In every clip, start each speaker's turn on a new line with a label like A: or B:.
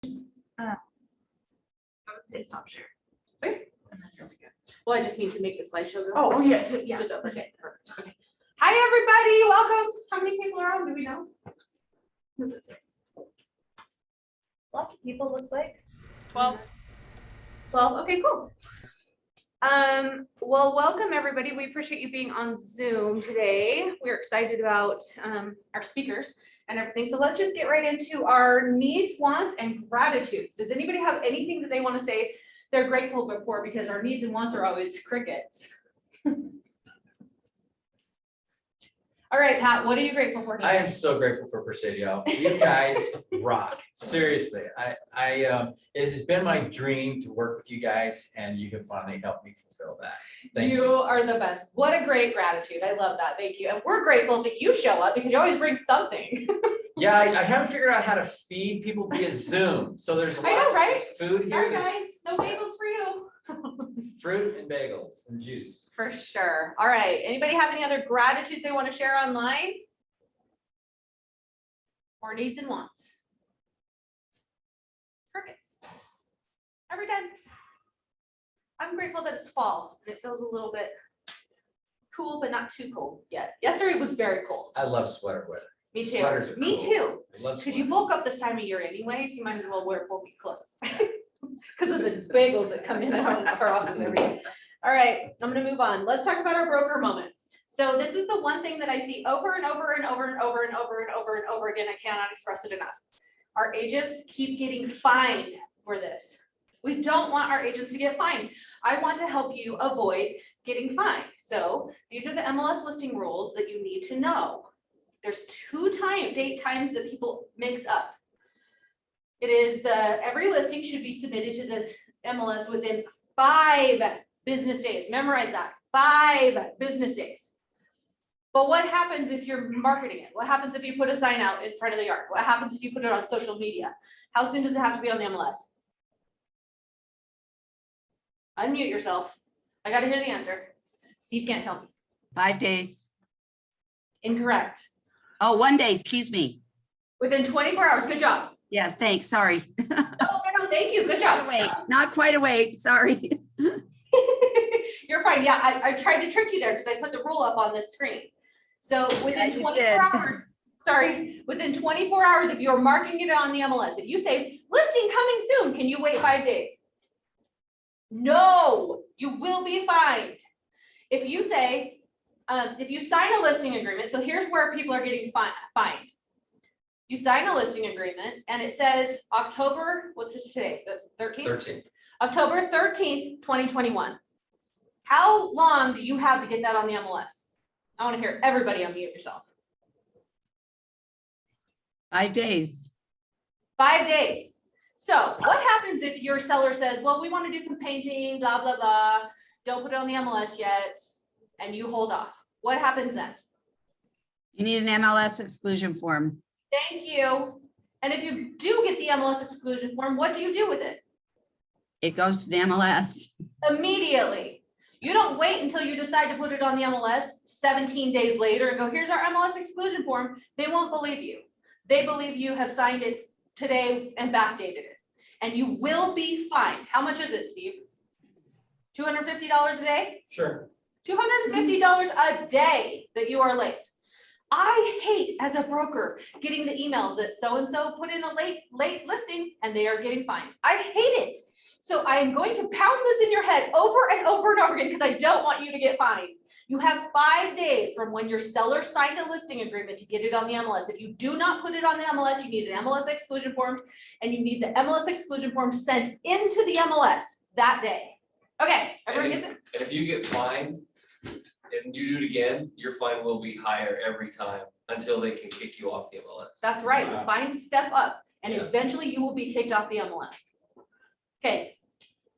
A: I would say stop share.
B: Okay.
A: And then here we go.
B: Well, I just need to make the slideshow go.
A: Oh, yeah, yeah.
B: Just open it. Perfect. Okay. Hi, everybody. Welcome. How many people are on? Do we know? What does it say?
A: Lots of people, looks like.
B: 12. 12. Okay, cool. Well, welcome everybody. We appreciate you being on Zoom today. We're excited about our speakers and everything. So let's just get right into our needs, wants, and gratitudes. Does anybody have anything that they want to say they're grateful for? Because our needs and wants are always crickets. All right, Pat, what are you grateful for?
C: I am so grateful for Presidio. You guys rock. Seriously, it has been my dream to work with you guys, and you can finally help me fulfill that. Thank you.
B: You are the best. What a great gratitude. I love that. Thank you. And we're grateful that you show up because you always bring something.
C: Yeah, I haven't figured out how to feed people via Zoom. So there's
B: I know,
C: lots
B: right?
C: of food here.
B: Sorry
C: There's
B: guys, no bagels for you.
C: fruit and bagels and juice.
B: For sure. All right. Anybody have any other gratitudes they want to share online? Or needs and wants? Crickets. Every time. I'm grateful that it's fall and it feels a little bit cool, but not too cold yet. Yesterday was very cold.
C: I love sweater weather.
B: Me too.
C: Sweaters are
B: Me
C: cool.
B: too.
C: I love
B: Because you
C: sweaters.
B: woke up this time of year anyways, you might as well wear bulky clothes. Because of the bagels that come in and out of our office every day. All right, I'm gonna move on. Let's talk about our broker moment. So this is the one thing that I see over and over and over and over and over and over and over again. I cannot express it enough. Our agents keep getting fined for this. We don't want our agents to get fined. I want to help you avoid getting fined. So these are the MLS listing rules that you need to know. There's two date times that people mix up. It is every listing should be submitted to the MLS within 5 business days. Memorize that, 5 business days. But what happens if you're marketing it? What happens if you put a sign out in front of the yard? What happens if you put it on social media? How soon does it have to be on the MLS? Unmute yourself. I gotta hear the answer. Steve can't tell me.
D: 5 days.
B: Incorrect.
D: Oh, 1 day, excuse me.
B: Within 24 hours, good job.
D: Yes, thanks, sorry.
B: No, thank you, good job.
D: Not quite awake, sorry.
B: You're fine. Yeah, I tried to trick you there because I put the rule up on this screen. So within
D: Yeah, you
B: 24
D: did.
B: hours, sorry, within 24 hours, if you're marking it on the MLS, if you say listing coming soon, can you wait 5 days? No, you will be fined. If you say, if you sign a listing agreement, so here's where people are getting fined. You sign a listing agreement and it says October, what's it today? The 13th?
C: 13.
B: October 13th, 2021. How long do you have to get that on the MLS? I want to hear everybody unmute yourself.
D: 5 days.
B: 5 days. So what happens if your seller says, well, we want to do some painting, blah, blah, blah. Don't put it on the MLS yet. And you hold off. What happens then?
D: You need an MLS exclusion form.
B: Thank you. And if you do get the MLS exclusion form, what do you do with it?
D: It goes to the MLS.
B: Immediately. You don't wait until you decide to put it on the MLS 17 days later and go, here's our MLS exclusion form. They won't believe you. They believe you have signed it today and backdated it. And you will be fined. How much is it, Steve? $250 a day?
C: Sure.
B: $250 a day that you are late. I hate as a broker getting the emails that so-and-so put in a late listing and they are getting fined. I hate it. So I am going to pound this in your head over and over and over again because I don't want you to get fined. You have 5 days from when your seller signed a listing agreement to get it on the MLS. If you do not put it on the MLS, you need an MLS exclusion form and you need the MLS exclusion form sent into the MLS that day. Okay, everyone gets it?
E: And if you get fined and you do it again, your fine will be higher every time until they can kick you off the MLS.
B: That's right, the
C: Wow.
B: fines step up and
E: Yeah.
B: eventually you will be kicked off the MLS. Okay,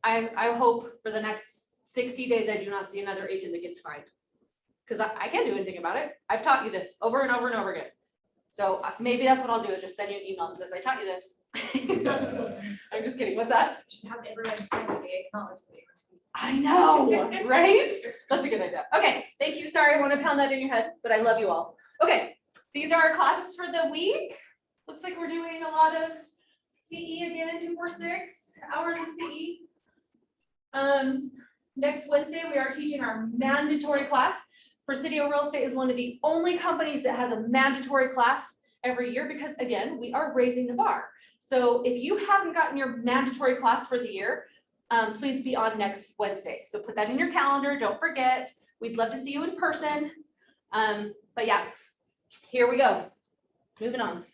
B: I hope for the next 60 days, I do not see another agent that gets fined. Because I can't do anything about it. I've taught you this over and over and over again. So maybe that's what I'll do, is just send you an email that says, I taught you this. I'm just kidding, what's that?
A: Should have everybody sign the acknowledge that they received.
B: I know, right? That's a good idea. Okay, thank you. Sorry, I want to pound that in your head, but I love you all. Okay, these are our classes for the week. Looks like we're doing a lot of CE again, 246 hours of CE. Next Wednesday, we are teaching our mandatory class. Presidio Real Estate is one of the only companies that has a mandatory class every year because, again, we are raising the bar. So if you haven't gotten your mandatory class for the year, please be on next Wednesday. So put that in your calendar. Don't forget. We'd love to see you in person. But yeah, here we go. Moving on.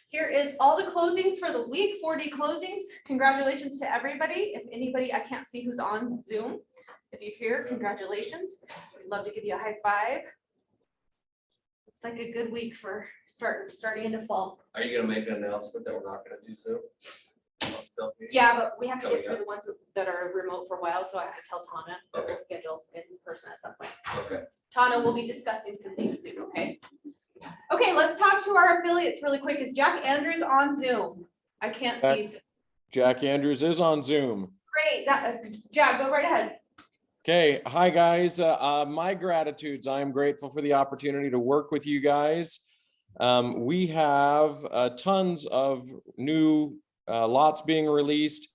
B: Here is all the closings for the week, 4D closings. Congratulations to everybody. If anybody, I can't see who's on Zoom. If you're here, congratulations. We'd love to give you a high five. Looks like a good week for starting into fall.
E: Are you gonna make an announcement that we're not gonna do Zoom?
B: Yeah, but we have to get through the ones that are remote for a while, so I have to tell Tana that we'll
E: Okay.
B: schedule in person at some point.
E: Okay.
B: Tana will be discussing some things soon, okay? Okay, let's talk to our affiliates really quick. Is Jack Andrews on Zoom? I can't see.
F: Jack Andrews is on Zoom.
B: Great, Jack, go right ahead.
F: Okay, hi guys. My gratitudes. I am grateful for the opportunity to work with you guys. We have tons of new lots being released.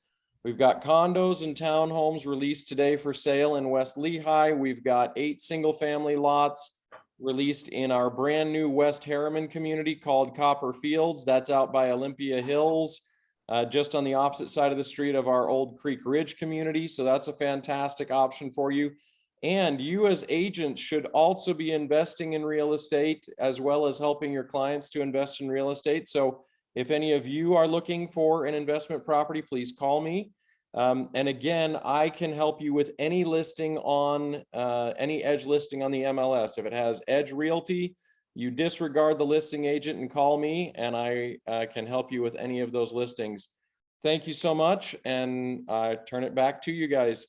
F: We've got condos and townhomes released today for sale in West Lehigh. We've got 8 single-family lots released in our brand new West Harriman community called Copper Fields. That's out by Olympia Hills, just on the opposite side of the street of our old Creek Ridge community. So that's a fantastic option for you. And you as agents should also be investing in real estate as well as helping your clients to invest in real estate. So if any of you are looking for an investment property, please call me. And again, I can help you with any listing on any Edge listing on the MLS. If it has Edge Realty, you disregard the listing agent and call me, and I can help you with any of those listings. Thank you so much, and I turn it back to you guys.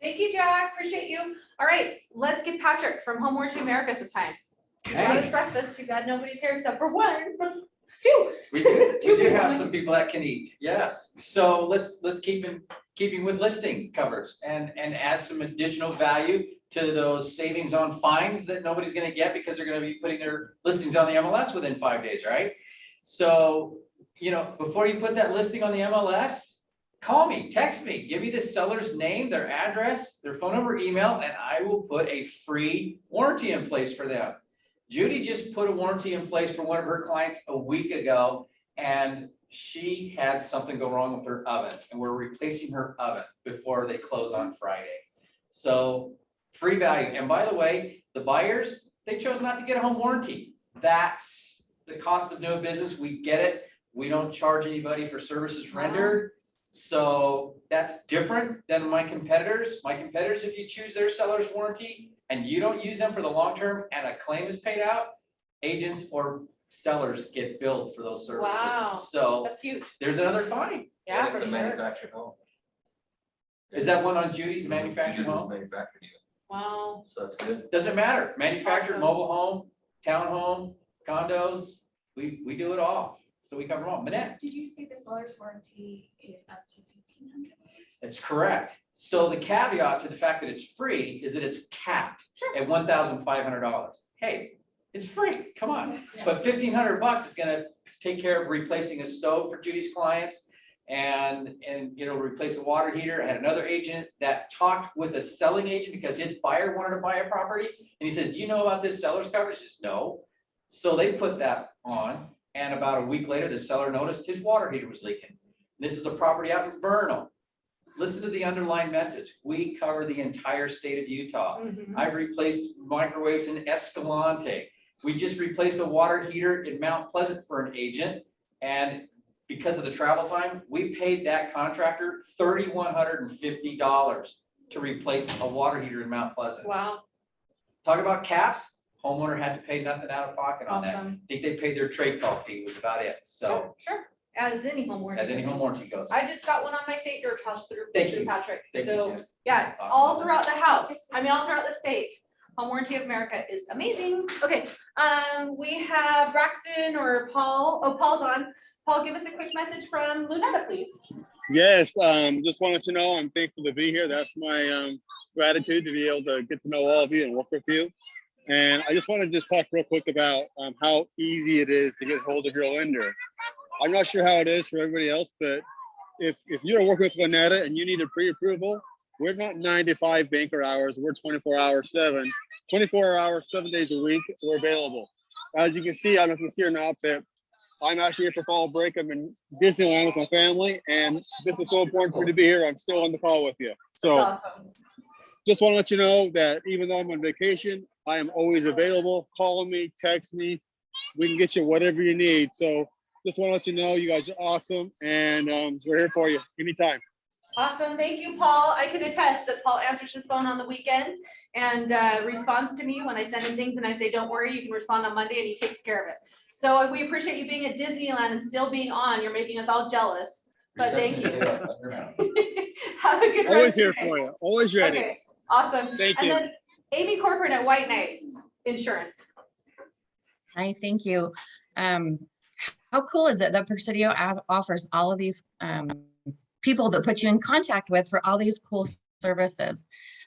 B: Thank you, Jack. Appreciate you. All right, let's give Patrick from Home Warranty America some time. Hey. Breakfast. Too bad nobody's here except for one. Two.
C: We do have some people that can eat, yes. So let's keep keeping with listing covers and add some additional value to those savings on fines that nobody's gonna get because they're gonna be putting their listings on the MLS within 5 days, right? So, you know, before you put that listing on the MLS, call me, text me, give me the seller's name, their address, their phone number, email, and I will put a free warranty in place for them. Judy just put a warranty in place for one of her clients a week ago, and she had something go wrong with her oven, and we're replacing her oven before they close on Friday. So free value. And by the way, the buyers, they chose not to get a home warranty. That's the cost of doing business. We get it. We don't charge anybody for services rendered. So that's different than my competitors. My competitors, if you choose their seller's warranty and you don't use them for the long term and a claim is paid out, agents or sellers get billed for those services.
B: Wow.
C: So
B: That's huge.
C: there's another fine.
B: Yeah,
E: It's
B: for
E: a
B: sure.
E: manufactured home.
C: Is that one on Judy's manufactured
E: Judy's is
C: home?
E: manufactured unit,
B: Wow.
E: so that's good.
C: Doesn't matter. Manufactured,
B: Awesome.
C: mobile home, townhome, condos, we do it all. So we cover them all. Manette?
A: Did you say the seller's warranty is up to $1,500?
C: That's correct. So the caveat to the fact that it's free is that it's capped at $1,500. Hey, it's free, come on.
A: Yeah.
C: But $1,500 is gonna take care of replacing a stove for Judy's clients and you know, replace a water heater. I had another agent that talked with a selling agent because his buyer wanted to buy a property. And he said, do you know about this seller's coverage? He says, no. So they put that on. And about a week later, the seller noticed his water heater was leaking. This is a property out in Vernal. Listen to the underlying message. We cover the entire state of Utah.
B: Mhm.
C: I've replaced microwaves in Escalante. We just replaced a water heater in Mount Pleasant for an agent. And because of the travel time, we paid that contractor $3,150 to replace a water heater in Mount Pleasant.
B: Wow.
C: Talk about caps. Homeowner had to pay nothing out of pocket on that.
B: Awesome.
C: I think they paid their trade call fee was about it. So
B: Sure. As any home warranty.
C: as any home warranty goes.
B: I just got one on my St. George house through
C: Thank you.
B: Patrick.
C: Thank you,
B: So
C: Jen.
B: yeah,
C: Awesome.
B: all throughout the house. I mean, all throughout the state. Home Warranty of America is amazing. Okay, we have Braxton or Paul. Oh, Paul's on. Paul, give us a quick message from Lunetta, please.
G: Yes, just wanted to know I'm thankful to be here. That's my gratitude to be able to get to know all of you and work with you. And I just want to just talk real quick about how easy it is to get hold of your lender. I'm not sure how it is for everybody else, but if you're working with Lynetta and you need a pre-approval, we're not 9 to 5 banker hours. We're 24 hours, 7 days a week. We're available. As you can see, I don't know if you can see or not, that I'm actually here for fall break. I'm in Disneyland with my family, and this is so important for me to be here. I'm still on the call with you. So
B: That's awesome.
G: just want to let you know that even though I'm on vacation, I am always available. Call me, text me. We can get you whatever you need. So just want to let you know you guys are awesome, and we're here for you anytime.
B: Awesome. Thank you, Paul. I can attest that Paul answers his phone on the weekend and responds to me when I send him things and I say, don't worry, you can respond on Monday, and he takes care of it. So we appreciate you being at Disneyland and still being on. You're making us all jealous, but thank you. Have a good
G: Always
B: rest of your
G: here
B: day.
G: for you. Always ready.
B: Okay, awesome.
G: Thank
B: And
G: you.
B: then Amy Corcoran at White Knight Insurance.
H: Hi, thank you. How cool is it that Presidio offers all of these people that put you in contact with for all these cool services?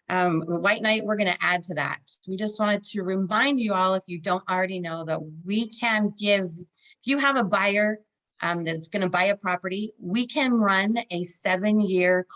H: White Knight, we're going to add to that. We just wanted to remind you all, if you don't already know, that we can give, if you have a buyer that's going to buy a property, we can run a 7-year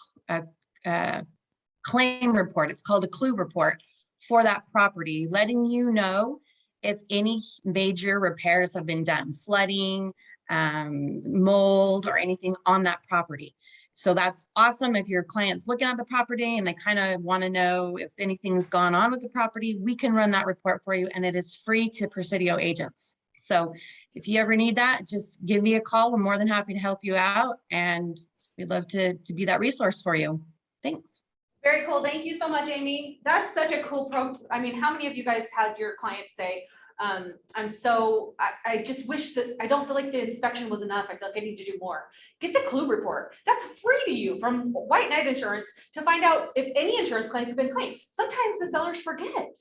H: claim report. It's called a clue report for that property, letting you know if any major repairs have been done, flooding, mold, or anything on that property. So that's awesome. If your client's looking at the property and they kind of want to know if anything's gone on with the property, we can run that report for you, and it is free to Presidio agents. So if you ever need that, just give me a call. We're more than happy to help you out, and we'd love to be that resource for you. Thanks.
B: Very cool. Thank you so much, Amy. That's such a cool I mean, how many of you guys had your clients say, I just wish that, I don't feel like the inspection was enough. I feel like I need to do more. Get the clue report. That's free to you from White Knight Insurance to find out if any insurance claims have been claimed. Sometimes the sellers forget.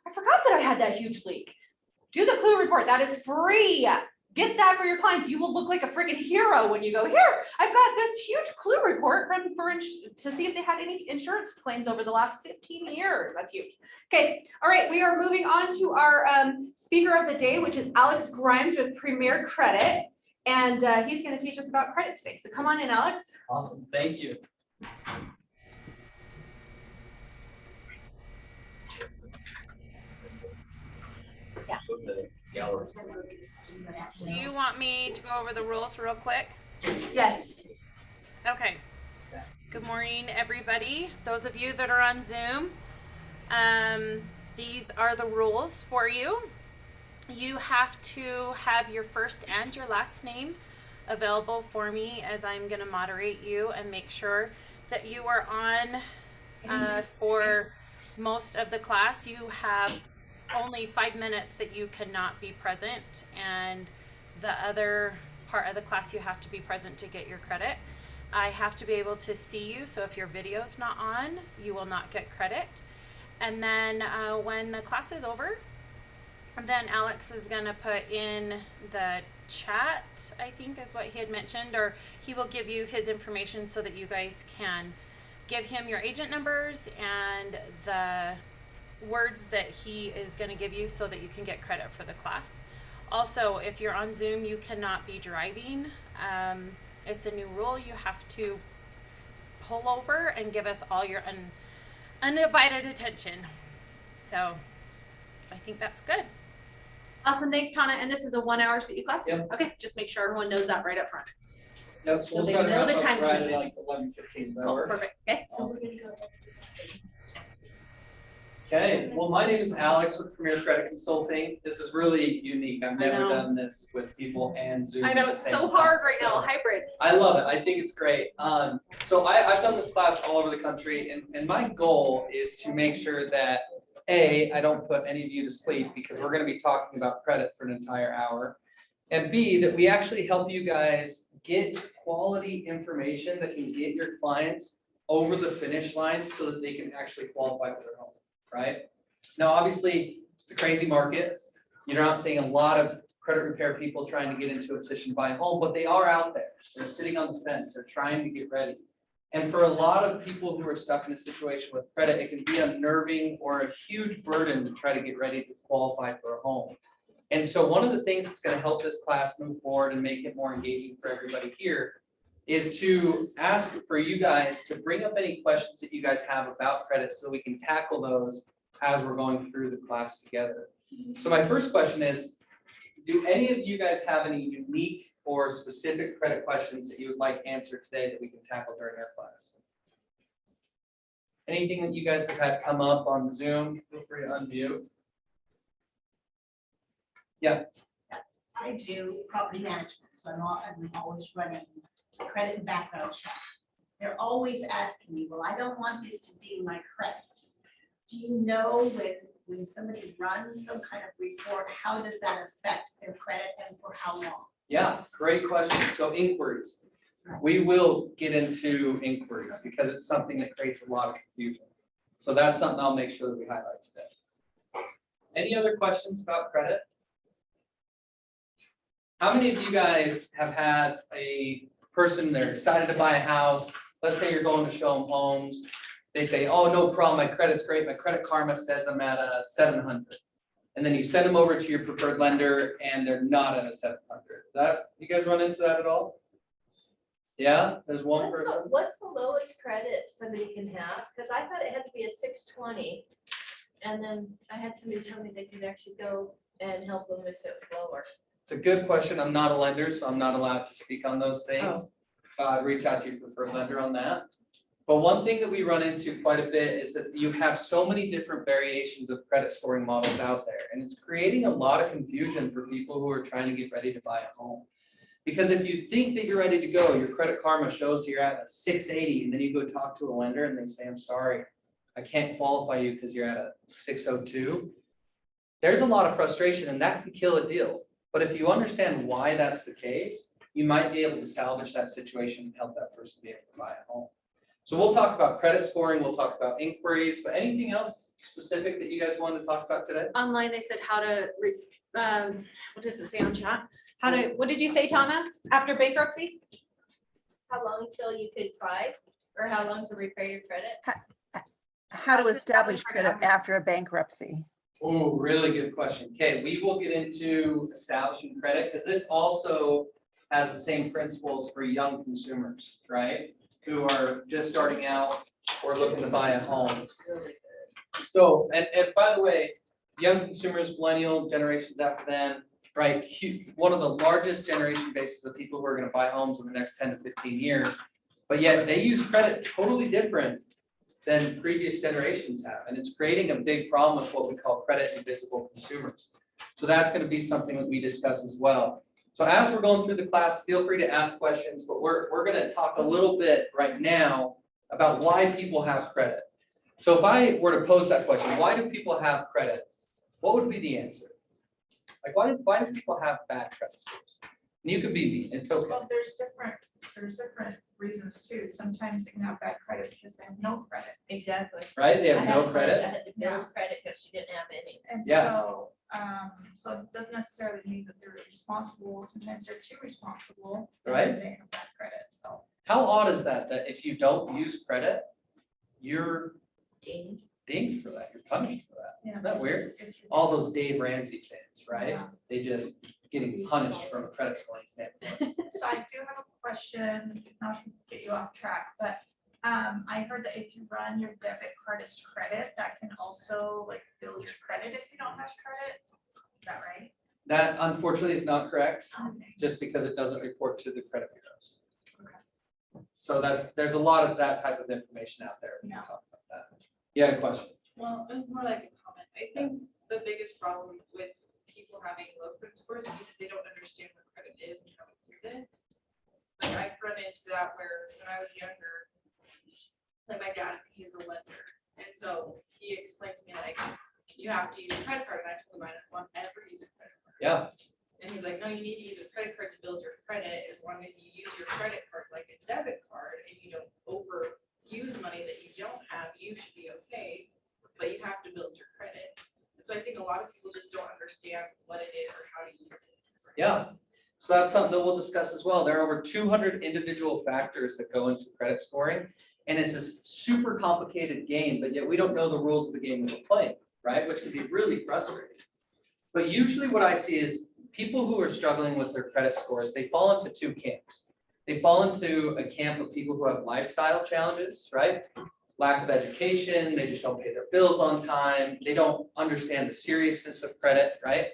B: I forgot that I had that huge leak. Do the clue report. That is free. Get that for your clients. You will look like a freaking hero when you go, here, I've got this huge clue report to see if they had any insurance claims over the last 15 years. That's huge. Okay. All right. We are moving on to our speaker of the day, which is Alex Grimnes with Premier Credit. And he's going to teach us about credit today. So come on in, Alex.
I: Awesome. Thank you.
J: Do you want me to go over the rules real quick?
B: Yes.
J: Okay. Good morning, everybody. Those of you that are on Zoom, these are the rules for you. You have to have your first and your last name available for me, as I'm going to moderate you and make sure that you are on for most of the class. You have only 5 minutes that you cannot be present, and the other part of the class you have to be present to get your credit. I have to be able to see you, so if your video's not on, you will not get credit. And then when the class is over, then Alex is going to put in the chat, I think is what he had mentioned, or he will give you his information so that you guys can give him your agent numbers and the words that he is going to give you so that you can get credit for the class. Also, if you're on Zoom, you cannot be driving. It's a new rule. You have to pull over and give us all your undivided attention. So I think that's good.
B: Awesome. Thanks, Tana. And this is a 1-hour CE class?
I: Yep.
B: Okay. Just make sure everyone knows that right up front.
I: Nope,
B: So
I: we'll
B: they
I: try to
B: know
I: wrap
B: the
I: up
B: time
I: right at
B: limit.
I: like 11:15. That
B: Cool.
I: work?
B: Perfect. Okay.
I: Okay, well, my name is Alex with Premier Credit Consulting. This is really unique. I've never
B: know.
I: done this with people and Zoom.
B: I know
I: at the
B: it's
I: same
B: so
I: time,
B: hard right
I: so
B: now, hybrid.
I: I love it. I think it's great. So I've done this class all over the country, and my goal is to make sure that A, I don't put any of you to sleep, because we're going to be talking about credit for an entire hour. And B, that we actually help you guys get quality information that can get your clients over the finish line so that they can actually qualify for their home, right? Now, obviously, it's a crazy market. You're not seeing a lot of credit repair people trying to get into a position to buy a home, but they are out there. They're sitting on the fence. They're trying to get ready. And for a lot of people who are stuck in a situation with credit, it can be unnerving or a huge burden to try to get ready to qualify for a home. And so one of the things that's going to help this class move forward and make it more engaging for everybody here is to ask for you guys to bring up any questions that you guys have about credit so we can tackle those as we're going through the class together. So my first question is, do any of you guys have any unique or specific credit questions that you would like answered today that we can tackle during our class? Anything that you guys have had come up on Zoom, feel free to unmute. Yeah.
K: I do property management, so I'm always running credit and background checks. They're always asking me, well, I don't want this to ding my credit. Do you know when somebody runs some kind of report, how does that affect their credit and for how long?
I: Yeah, great question. So inquiries. We will get into inquiries because it's something that creates a lot of confusion. So that's something I'll make sure that we highlight today. Any other questions about credit? How many of you guys have had a person, they're excited to buy a house? Let's say you're going to show them homes. They say, oh, no problem, my credit's great. My Credit Karma says I'm at a 700. And then you send them over to your preferred lender and they're not at a 700. You guys run into that at all? Yeah, there's one person.
A: What's the lowest credit somebody can have? Because I thought it had to be a 620. And then I had somebody tell me they could actually go and help them if it was lower.
I: It's a good question. I'm not a lender, so I'm not allowed to speak on those things. Reach out to your preferred lender on that. But one thing that we run into quite a bit is that you have so many different variations of credit scoring models out there, and it's creating a lot of confusion for people who are trying to get ready to buy a home. Because if you think that you're ready to go, your Credit Karma shows you're at a 680, and then you go talk to a lender and they say, I'm sorry, I can't qualify you because you're at a 602. There's a lot of frustration, and that can kill a deal. But if you understand why that's the case, you might be able to salvage that situation and help that person be able to buy a home. So we'll talk about credit scoring, we'll talk about inquiries, but anything else specific that you guys wanted to talk about today?
B: Online, they said how to, what does it say on chat? How to, what did you say, Tana, after bankruptcy?
A: How long till you could try, or how long to repair your credit?
L: How to establish credit after a bankruptcy.
I: Oh, really good question. Okay, we will get into establishing credit because this also has the same principles for young consumers, right? Who are just starting out or looking to buy a home. So, and by the way, young consumers, millennial generations after them, right? One of the largest generation bases of people who are going to buy homes in the next 10 to 15 years, but yet they use credit totally different than previous generations have. And it's creating a big problem with what we call credit invisible consumers. So that's going to be something that we discuss as well. So as we're going through the class, feel free to ask questions, but we're going to talk a little bit right now about why people have credit. So if I were to pose that question, why do people have credit? What would be the answer? Like, why do people have bad credit scores? And you could be me, it's okay.
M: Well, there's different reasons too. Sometimes they can have bad credit because they have no credit.
A: Exactly.
I: Right, they have
A: I
I: no
A: had
I: credit.
A: I had to build credit because she didn't have any.
M: And
I: Yeah.
M: so it doesn't necessarily mean that they're responsible. Sometimes they're too responsible.
I: Right.
M: And they have bad credit, so.
I: How odd is that if you don't use credit, you're
A: Dinged.
I: dinged for that, you're punished for that?
M: Yeah.
I: Isn't that weird?
M: It's
I: All those Dave Ramsey fans, right?
M: Yeah.
I: They just getting punished from a credit scoring standpoint.
M: So I do have a question, not to get you off track, but I heard that if you run your debit card as credit, that can also like build your credit if you don't have credit. Is that right?
I: That unfortunately is not correct,
M: Okay.
I: just because it doesn't report to the credit bureaus.
M: Okay.
I: So there's a lot of that type of information out there. We can
M: Yeah.
I: talk about that. You had a question?
N: Well, it was more like a comment. I think the biggest problem with people having low credit scores is because they don't understand what credit is and how to use it. Like I've run into that where when I was younger, like my dad, he's a lender. And so he explained to me like, you have to use a credit card. And I told him I don't want to ever use a credit card.
I: Yeah.
N: And he's like, no, you need to use a credit card to build your credit as long as you use your credit card like a debit card and you don't overuse money that you don't have, you should be okay, but you have to build your credit. And so I think a lot of people just don't understand what it is or how to use it.
I: Yeah. So that's something that we'll discuss as well. There are over 200 individual factors that go into credit scoring. And it's this super complicated game, but yet we don't know the rules of the game that we're playing, right? Which can be really frustrating. But usually what I see is people who are struggling with their credit scores, they fall into two camps. They fall into a camp of people who have lifestyle challenges, right? Lack of education, they just don't pay their bills on time, they don't understand the seriousness of credit, right?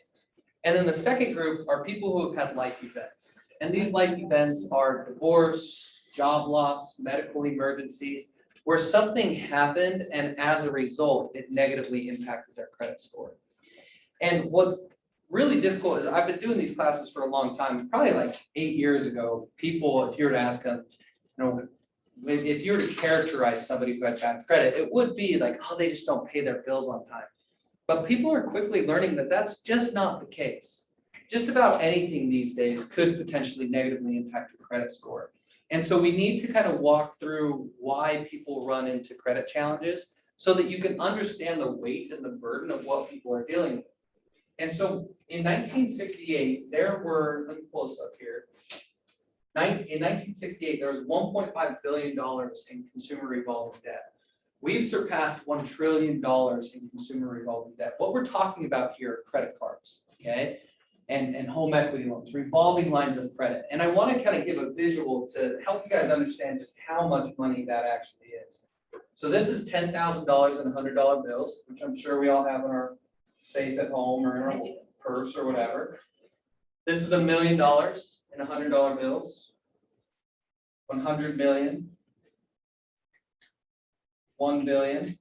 I: And then the second group are people who have had life events. And these life events are divorce, job loss, medical emergencies, where something happened and as a result, it negatively impacted their credit score. And what's really difficult is I've been doing these classes for a long time, probably like 8 years ago, people, if you were to ask them, you know, if you were to characterize somebody who had bad credit, it would be like, oh, they just don't pay their bills on time. But people are quickly learning that that's just not the case. Just about anything these days could potentially negatively impact your credit score. And so we need to kind of walk through why people run into credit challenges so that you can understand the weight and the burden of what people are dealing with. And so in 1968, there were, let me pull this up here. In 1968, there was $1.5 billion in consumer revolving debt. We've surpassed $1 trillion in consumer revolving debt. What we're talking about here are credit cards, okay? And home equity loans, revolving lines of credit. And I want to kind of give a visual to help you guys understand just how much money that actually is. So this is $10,000 in $100 bills, which I'm sure we all have in our safe at home or in our purse or whatever. This is $1 million in $100 bills. 100 million. 1 billion.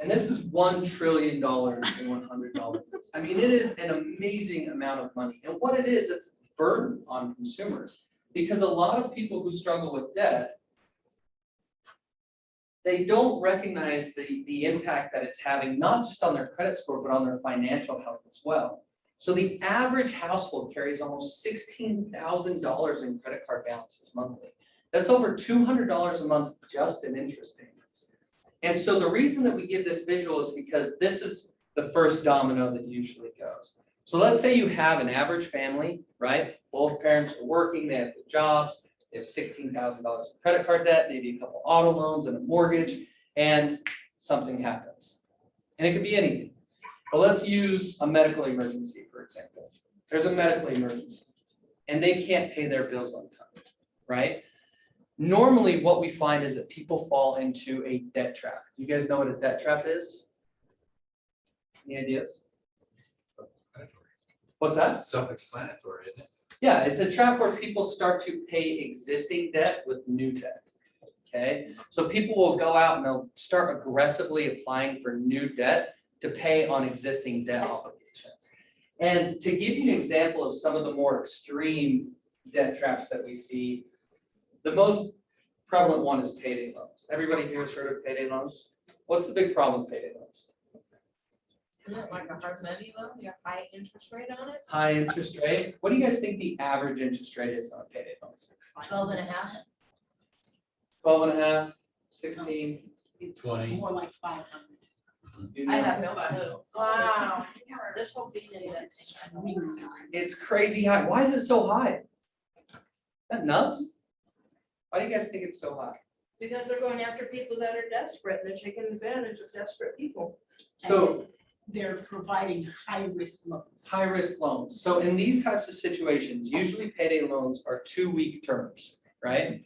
I: And this is $1 trillion in $100. I mean, it is an amazing amount of money. And what it is, it's a burden on consumers. Because a lot of people who struggle with debt, they don't recognize the impact that it's having, not just on their credit score, but on their financial health as well. So the average household carries almost $16,000 in credit card balances monthly. That's over $200 a month just in interest payments. And so the reason that we give this visual is because this is the first domino that usually goes. So let's say you have an average family, right? Both parents are working, they have good jobs, they have $16,000 in credit card debt, maybe a couple auto loans and a mortgage, and something happens. And it could be anything. But let's use a medical emergency, for example. There's a medical emergency, and they can't pay their bills on time, right? Normally, what we find is that people fall into a debt trap. You guys know what a debt trap is? Any ideas? What's that?
E: Self-explanatory, isn't it?
I: Yeah, it's a trap where people start to pay existing debt with new debt. Okay, so people will go out and they'll start aggressively applying for new debt to pay on existing debt obligations. And to give you an example of some of the more extreme debt traps that we see, the most prevalent one is payday loans. Everybody here has heard of payday loans? What's the big problem with payday loans?
A: Isn't it like a hard money loan, you have high interest rate on it?
I: High interest rate. What do you guys think the average interest rate is on payday loans?
A: 12.5.
I: 12.5, 16.
K: It's
E: 20.
K: more like 500.
I: You
A: I
I: know?
A: have no clue. Wow. This whole being in that thing.
I: It's crazy high. Why is it so high? Is that nuts? Why do you guys think it's so high?
A: Because they're going after people that are desperate, and they're taking advantage of desperate people.
I: So
K: They're providing high-risk loans.
I: high risk loans. So in these types of situations, usually payday loans are 2-week terms, right?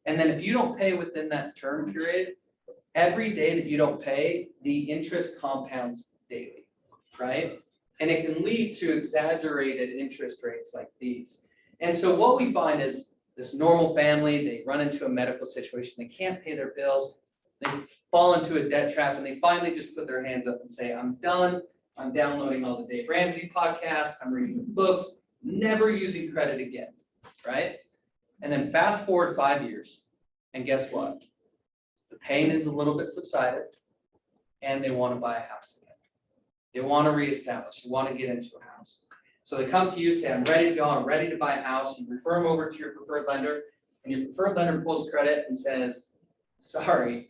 I: And then if you don't pay within that term period, every day that you don't pay, the interest compounds daily, right? And it can lead to exaggerated interest rates like these. And so what we find is this normal family, they run into a medical situation, they can't pay their bills, they fall into a debt trap, and they finally just put their hands up and say, I'm done, I'm downloading all the Dave Ramsey podcasts, I'm reading the books, never using credit again, right? And then fast forward 5 years, and guess what? The pain is a little bit subsided, and they want to buy a house again. They want to reestablish, they want to get into a house. So they come to you, say, I'm ready to go, I'm ready to buy a house. You refer them over to your preferred lender, and your preferred lender pulls credit and says, sorry,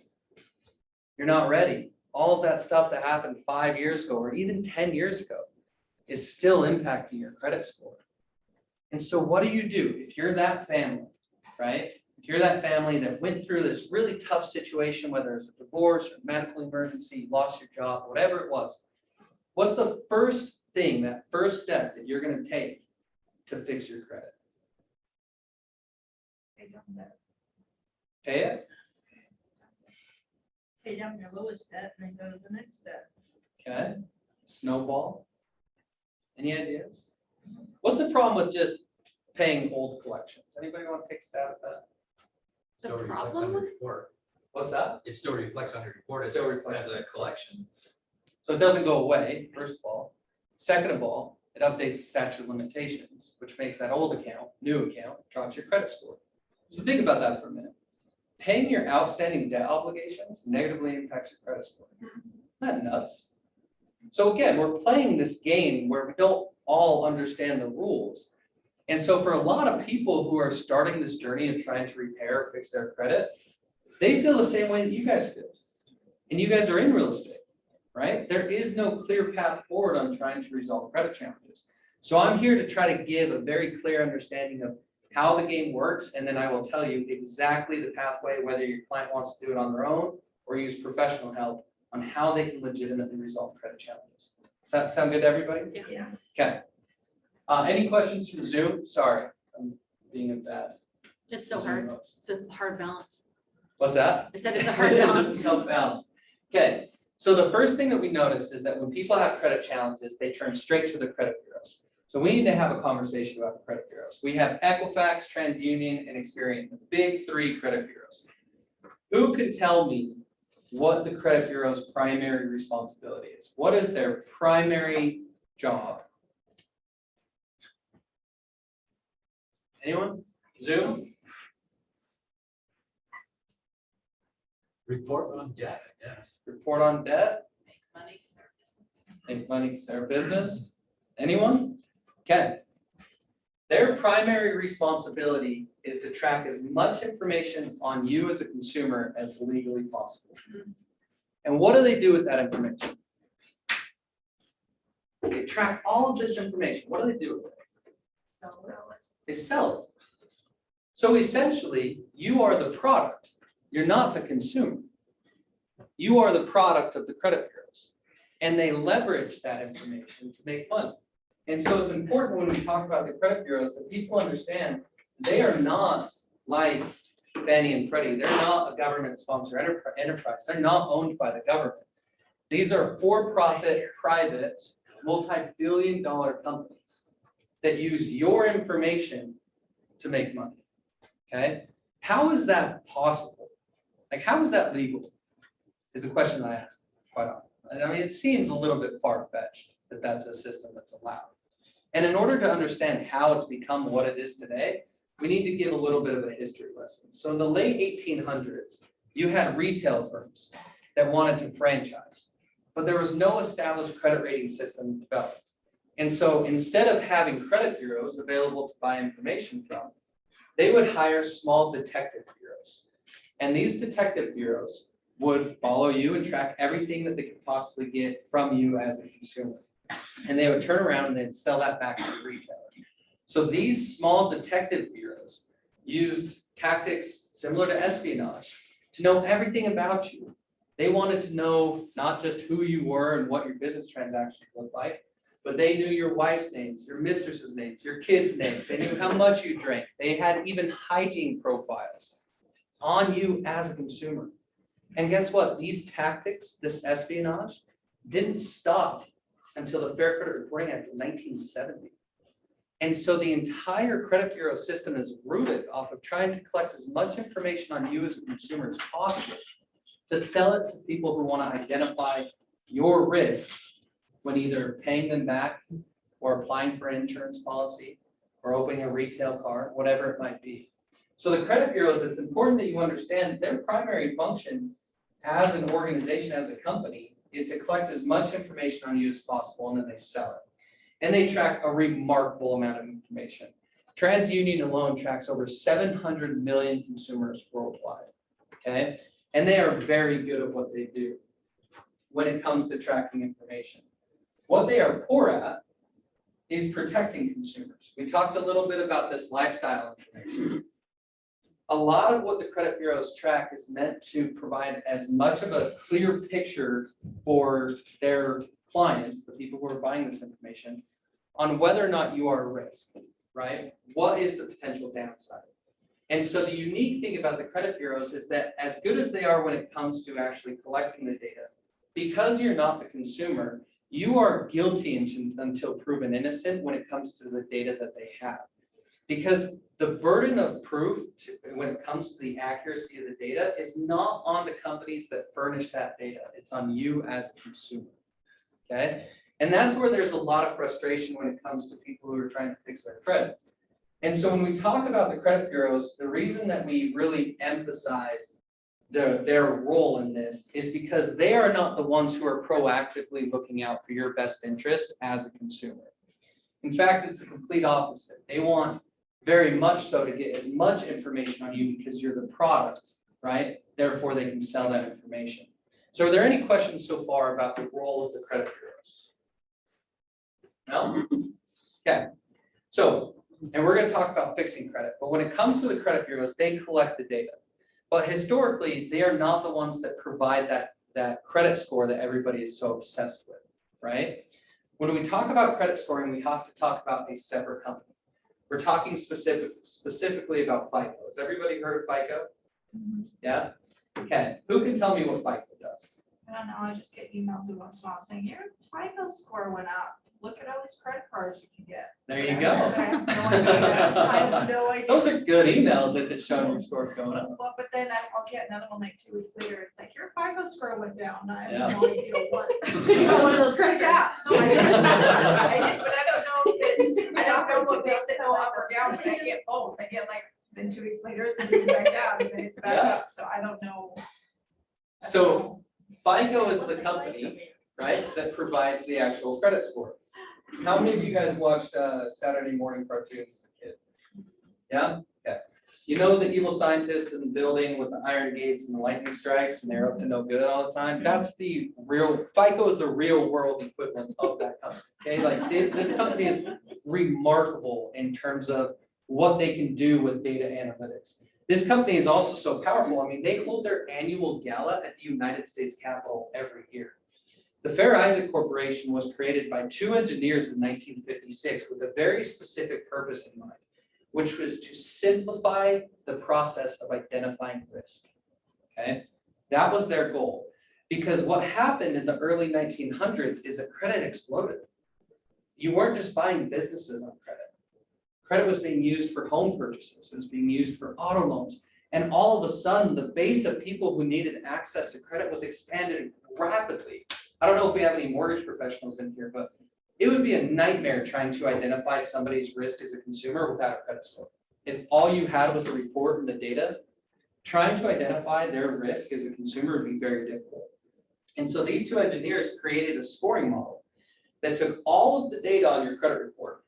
I: you're not ready. All of that stuff that happened 5 years ago, or even 10 years ago, is still impacting your credit score. And so what do? If you're that family, right? If you're that family that went through this really tough situation, whether it's a divorce or medical emergency, you lost your job, whatever it was, what's the first thing, that first step that you're going to take to fix your credit?
A: Pay down that.
I: Pay it?
A: Pay down your lowest debt and then go to the next debt.
I: Okay, snowball. Any ideas? What's the problem with just paying old collections? Anybody want to take a stab at that?
B: The
O: Still reflects on
B: problem
O: your
B: with
O: report.
I: What's that?
O: It still reflects on your report.
I: Still reflects
O: as
I: on
O: a
I: your
O: collection.
I: So it doesn't go away, first of all. Second of all, it updates the statute of limitations, which makes that old account, new account, drops your credit score. So think about that for a minute. Paying your outstanding debt obligations negatively impacts your credit score. Isn't that nuts? So again, we're playing this game where we don't all understand the rules. And so for a lot of people who are starting this journey of trying to repair or fix their credit, they feel the same way that you guys feel. And you guys are in real estate, right? There is no clear path forward on trying to resolve credit challenges. So I'm here to try to give a very clear understanding of how the game works, and then I will tell you exactly the pathway, whether your client wants to do it on their own or use professional help on how they can legitimately resolve credit challenges. Does that sound good to everybody?
A: Yeah.
I: Okay. Any questions from Zoom? Sorry, I'm being a bad.
B: It's so
I: Zoom
B: hard.
I: host.
B: It's a hard balance.
I: What's that?
B: I said it's a hard balance.
I: Self-balance. Okay, so the first thing that we notice is that when people have credit challenges, they turn straight to the credit bureaus. So we need to have a conversation about the credit bureaus. We have Equifax, TransUnion, and Experian, the big three credit bureaus. Who could tell me what the credit bureau's primary responsibility is? What is their primary job? Anyone? Zoom?
O: Report on debt, yes.
I: Report on debt?
J: Make money because our business.
I: Make money because they're a business? Anyone? Okay. Their primary responsibility is to track as much information on you as a consumer as legally possible. And what do they do with that information? They track all of this information. What do they do with it? They sell it. So essentially, you are the product. You're not the consumer. You are the product of the credit bureaus. And they leverage that information to make money. And so it's important when we talk about the credit bureaus that people understand they are not like Fannie and Freddie. They're not a government-sponsored enterprise. They're not owned by the government. These are for-profit, private, multi-billion-dollar companies that use your information to make money. Okay? How is that possible? Like, how is that legal? Is a question that I ask quite often. I mean, it seems a little bit far-fetched that that's a system that's allowed. And in order to understand how it's become what it is today, we need to give a little bit of a history lesson. So in the late 1800s, you had retail firms that wanted to franchise, but there was no established credit rating system developed. And so instead of having credit bureaus available to buy information from, they would hire small detective bureaus. And these detective bureaus would follow you and track everything that they could possibly get from you as a consumer. And they would turn around and they'd sell that back to the retailer. So these small detective bureaus used tactics similar to espionage to know everything about you. They wanted to know not just who you were and what your business transactions looked like, but they knew your wife's names, your mistress's names, your kids' names. They knew how much you drank. They had even hygiene profiles on you as a consumer. And guess what? These tactics, this espionage, didn't stop until the Fair Credit Reporting Act of 1970. And so the entire credit bureau system is rooted off of trying to collect as much information on you as a consumer as possible to sell it to people who want to identify your risk when either paying them back or applying for an insurance policy or opening a retail card, whatever it might be. So the credit bureaus, it's important that you understand their primary function as an organization, as a company, is to collect as much information on you as possible, and then they sell it. And they track a remarkable amount of information. TransUnion alone tracks over 700 million consumers worldwide, okay? And they are very good at what they do when it comes to tracking information. What they are poor at is protecting consumers. We talked a little bit about this lifestyle information. A lot of what the credit bureaus track is meant to provide as much of a clear picture for their clients, the people who are buying this information, on whether or not you are a risk, right? What is the potential downside? And so the unique thing about the credit bureaus is that as good as they are when it comes to actually collecting the data, because you're not the consumer, you are guilty until proven innocent when it comes to the data that they have. Because the burden of proof when it comes to the accuracy of the data is not on the companies that furnish that data. It's on you as a consumer, okay? And that's where there's a lot of frustration when it comes to people who are trying to fix their credit. And so when we talk about the credit bureaus, the reason that we really emphasize their role in this is because they are not the ones who are proactively looking out for your best interest as a consumer. In fact, it's the complete opposite. They want very much so to get as much information on you because you're the product, right? Therefore, they can sell that information. So are there any questions so far about the role of the credit bureaus? No? Okay. So, and we're going to talk about fixing credit, but when it comes to the credit bureaus, they collect the data. But historically, they are not the ones that provide that credit score that everybody is so obsessed with, right? When we talk about credit scoring, we have to talk about a separate company. We're talking specifically about FICO. Has everybody heard of FICO? Yeah? Okay. Who can tell me what FICO does?
M: I don't know, I just get emails every once in a while saying, your FICO score went up. Look at all these credit cards you can get.
I: There you go.
M: I have no idea. I have no idea.
I: Those are good emails if it's showing your score's going up.
M: Well, but then I'll get another one like 2 weeks later. It's like, your FICO score went down. I
I: Yeah.
M: have no idea what.
B: You got one of those credit cards.
M: No, I didn't. I didn't, but I don't know if it's, I don't know what makes it go up or down, but I get both. I get like, then 2 weeks later, it's back down, and then it's back
I: Yeah.
M: up. So I don't know.
I: So FICO is the company, right, that provides the actual credit score. How many of you guys watched Saturday morning cartoons as a kid? Yeah? Okay. You know the evil scientist in the building with the iron gates and the lightning strikes and they're up to no good all the time? That's the real, FICO is the real world equivalent of that company. Okay, like this company is remarkable in terms of what they can do with data analytics. This company is also so powerful. I mean, they hold their annual gala at the United States Capitol every year. The Fair Isaac Corporation was created by 2 engineers in 1956 with a very specific purpose in mind, which was to simplify the process of identifying risk. Okay, that was their goal. Because what happened in the early 1900s is that credit exploded. You weren't just buying businesses on credit. Credit was being used for home purchases, it was being used for auto loans. And all of a sudden, the base of people who needed access to credit was expanded rapidly. I don't know if we have any mortgage professionals in here, but it would be a nightmare trying to identify somebody's risk as a consumer without a credit score. If all you had was a report and the data, trying to identify their risk as a consumer would be very difficult. And so these 2 engineers created a scoring model that took all of the data on your credit report,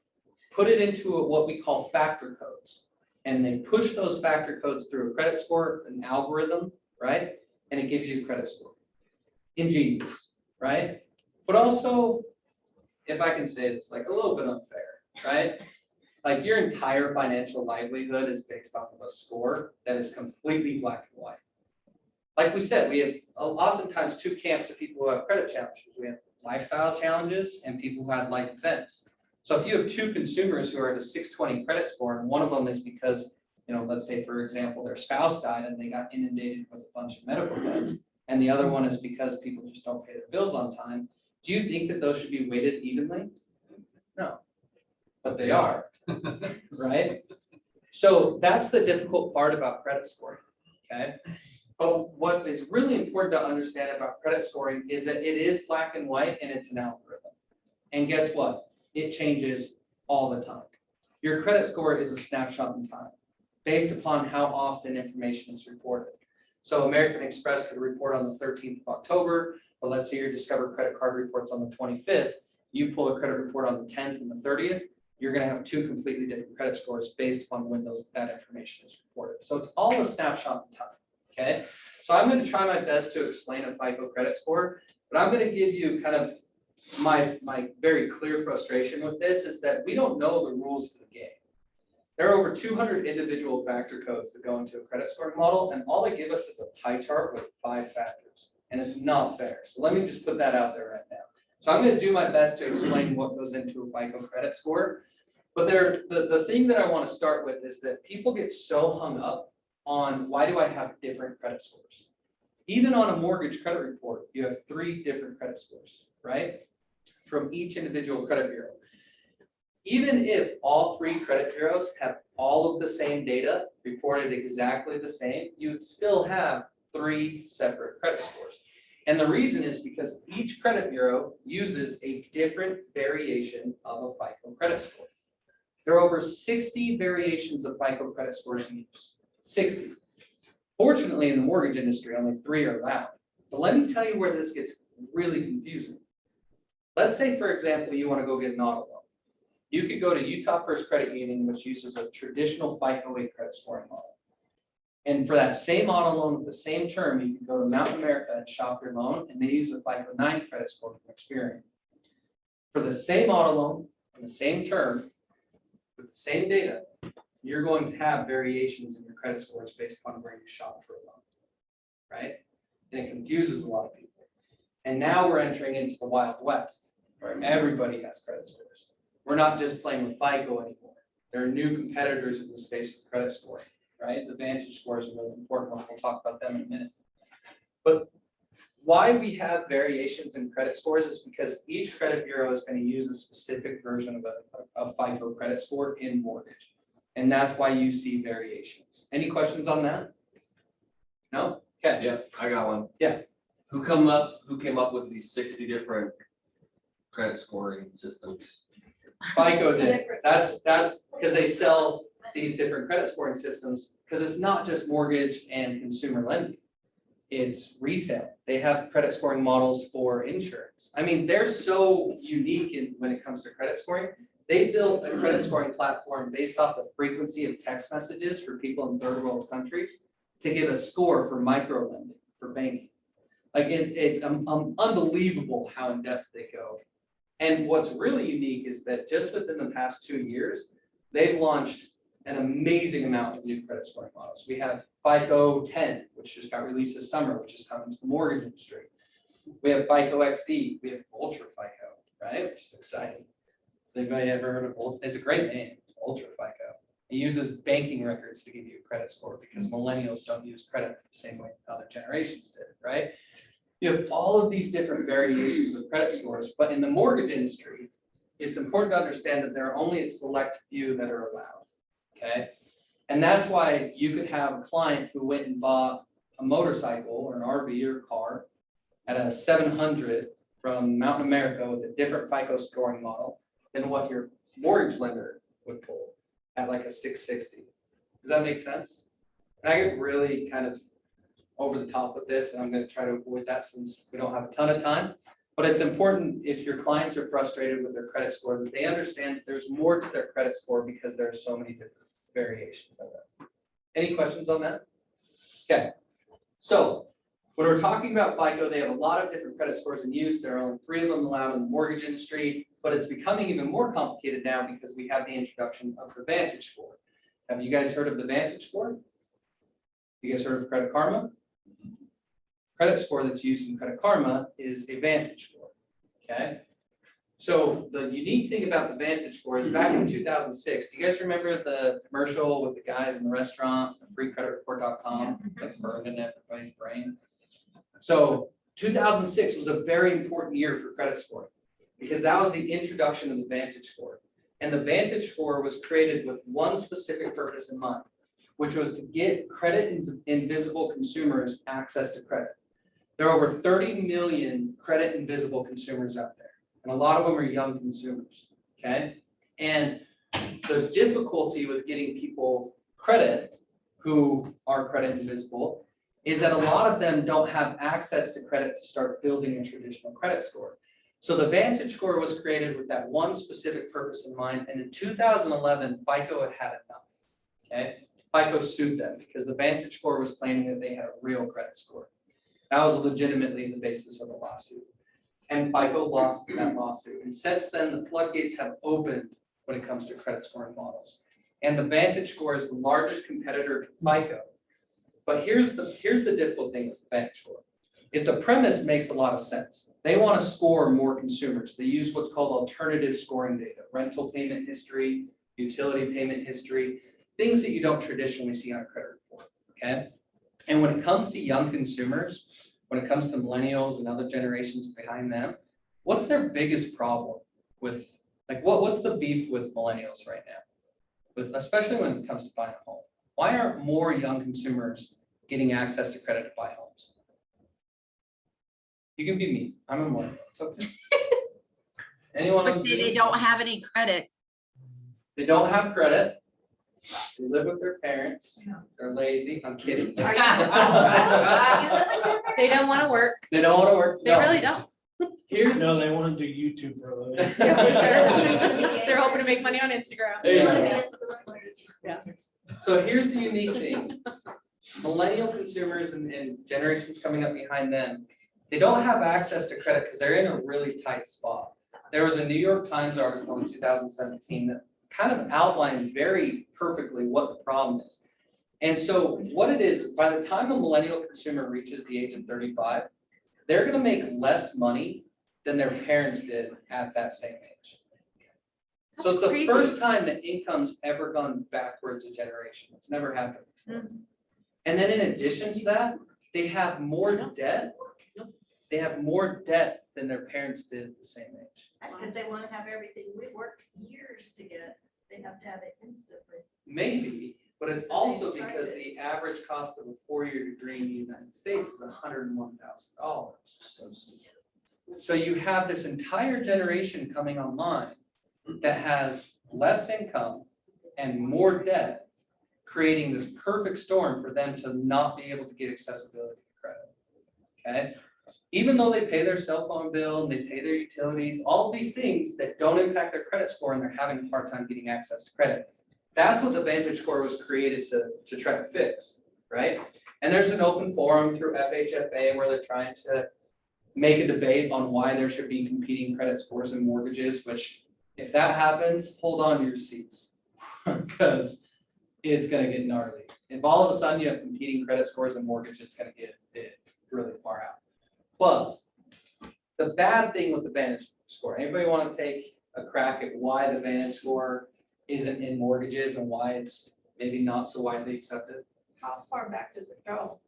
I: put it into what we call factor codes, and they push those factor codes through a credit score, an algorithm, right? And it gives you a credit score. Ingenious. Right? But also, if I can say this, like a little bit unfair, right? Like your entire financial livelihood is based off of a score that is completely black and white. Like we said, we have oftentimes 2 camps of people who have credit challenges. We have lifestyle challenges and people who had life events. So if you have 2 consumers who are at a 620 credit score, and one of them is because, you know, let's say, for example, their spouse died and they got inundated with a bunch of medical debts, and the other one is because people just don't pay their bills on time, do you think that those should be weighted evenly? No, but they are, right? So that's the difficult part about credit scoring, okay? But what is really important to understand about credit scoring is that it is black and white and it's an algorithm. And guess what? It changes all the time. Your credit score is a snapshot in time based upon how often information is reported. So American Express could report on the 13th of October, but let's say your Discover credit card reports on the 25th. You pull a credit report on the 10th and the 30th, you're going to have 2 completely different credit scores based upon when that information is reported. So it's all a snapshot in time, okay? So I'm going to try my best to explain a FICO credit score, but I'm going to give you kind of my very clear frustration with this is that we don't know the rules to the game. There are over 200 individual factor codes that go into a credit scoring model, and all they give us is a pie chart with 5 factors, and it's not fair. So let me just put that out there right now. So I'm going to do my best to explain what goes into a FICO credit score, But the thing that I want to start with is that people get so hung up on why do I have different credit scores? Even on a mortgage credit report, you have 3 different credit scores, right? From each individual credit bureau. Even if all 3 credit bureaus have all of the same data reported exactly the same, you would still have 3 separate credit scores. And the reason is because each credit bureau uses a different variation of a FICO credit score. There are over 60 variations of FICO credit scores in use. 60. Fortunately, in the mortgage industry, only 3 are allowed. But let me tell you where this gets really confusing. Let's say, for example, you want to go get an auto loan. You could go to Utah First Credit Union, which uses a traditional FICO 8 credit scoring model. And for that same auto loan with the same term, you can go to Mountain America and shop your loan, and they use a FICO 9 credit score from Experian. For the same auto loan and the same term, with the same data, you're going to have variations in your credit scores based upon where you shop for a loan, right? And it confuses a lot of people. And now we're entering into the Wild West, where everybody has credit scores. We're not just playing with FICO anymore. There are new competitors in the space of credit scoring, right? The Vantage scores are really important. We'll talk about them in a minute. But why we have variations in credit scores is because each credit bureau is going to use a specific version of a FICO credit score in mortgage. And that's why you see variations. Any questions on that? No? Okay.
E: Yeah, I got one.
I: Yeah.
E: Who came up with these 60 different credit scoring systems?
I: FICO did. That's because they sell these different credit scoring systems because it's not just mortgage and consumer lending. It's retail. They have credit scoring models for insurance. I mean, they're so unique when it comes to credit scoring. They built a credit scoring platform based off the frequency of text messages for people in 3rd world countries to give a score for micro lending, for banking. Like it's unbelievable how in depth they go. And what's really unique is that just within the past 2 years, they've launched an amazing amount of new credit scoring models. We have FICO 10, which just got released this summer, which is coming to the mortgage industry. We have FICO XD. We have Ultra FICO, right? Which is exciting. Has anybody ever heard of Ultra? It's a great name, Ultra FICO. It uses banking records to give you a credit score because millennials don't use credit the same way other generations did, right? You have all of these different variations of credit scores, but in the mortgage industry, it's important to understand that there are only a select few that are allowed, okay? And that's why you could have a client who went and bought a motorcycle or an RV or a car at a 700 from Mountain America with a different FICO scoring model than what your mortgage lender would pull at like a 660. Does that make sense? And I get really kind of over the top with this, and I'm going to try to avoid that since we don't have a ton of time. But it's important if your clients are frustrated with their credit score that they understand that there's more to their credit score because there are so many different variations of it. Any questions on that? Okay. So when we're talking about FICO, they have a lot of different credit scores in use. There are only 3 of them allowed in the mortgage industry, but it's becoming even more complicated now because we have the introduction of the Vantage score. Have you guys heard of the Vantage score? You guys heard of Credit Karma? Credit score that's used in Credit Karma is a Vantage score, okay? So the unique thing about the Vantage score is back in 2006, do you guys remember the commercial with the guys in the restaurant, freecreditreport.com, that burned in everybody's brain? So 2006 was a very important year for credit scoring because that was the introduction of the Vantage score. And the Vantage score was created with one specific purpose in mind, which was to get credit invisible consumers access to credit. There are over 30 million credit invisible consumers out there, and a lot of them are young consumers, okay? And the difficulty with getting people credit who are credit invisible is that a lot of them don't have access to credit to start building a traditional credit score. So the Vantage score was created with that one specific purpose in mind, and in 2011, FICO had enough, okay? FICO sued them because the Vantage score was claiming that they had a real credit score. That was legitimately the basis of the lawsuit. And FICO lost that lawsuit. And since then, the floodgates have opened when it comes to credit scoring models. And the Vantage score is the largest competitor to FICO. But here's the difficult thing with the Vantage score, is the premise makes a lot of sense. They want to score more consumers. They use what's called alternative scoring data, rental payment history, utility payment history, things that you don't traditionally see on a credit report, okay? And when it comes to young consumers, when it comes to millennials and other generations behind them, what's their biggest problem with, like, what's the beef with millennials right now? With, especially when it comes to buying a home. Why aren't more young consumers getting access to credit to buy homes? You can be me. I'm a millennial. It's okay. Anyone?
D: But
I: on
D: say they
I: Zoom?
D: don't have any credit.
I: They don't have credit. They live with their parents. They're lazy. I'm kidding.
B: They don't want to work.
I: They don't want to work.
B: They
I: No.
B: really don't.
I: Here's
P: No, they want to do YouTube for a living.
B: They're hoping to make money on Instagram.
I: There you go.
B: Yeah.
I: So here's the unique thing. Millennial consumers and generations coming up behind them, they don't have access to credit because they're in a really tight spot. There was a New York Times article in 2017 that kind of outlined very perfectly what the problem is. And so what it is, by the time a millennial consumer reaches the age of 35, they're going to make less money than their parents did at that same age. So it's the first time that income's ever gone backwards a generation. It's never happened before. And then in addition to that, they have more debt. They have more debt than their parents did at the same age.
A: That's because they want to have everything. We worked years to get, they have to have it instantly.
I: Maybe, but it's
A: So
I: also
A: they charge
I: because
A: it.
I: the average cost of a four-year degree in the United States is $101,000. So you have this entire generation coming online that has less income and more debt, creating this perfect storm for them to not be able to get accessibility to credit. Okay? Even though they pay their cell phone bill, and they pay their utilities, all of these things that don't impact their credit score, and they're having a hard time getting access to credit. That's what the Vantage Score was created to try to fix, right? And there's an open forum through FHFA where they're trying to make a debate on why there should be competing credit scores and mortgages, which if that happens, hold on to your seats because it's going to get gnarly. If all of a sudden you have competing credit scores and mortgages, it's going to get really far out. But the bad thing with the Vantage Score, anybody want to take a crack at why the Vantage Score isn't in mortgages and why it's maybe not so widely accepted?
M: How far back does it go?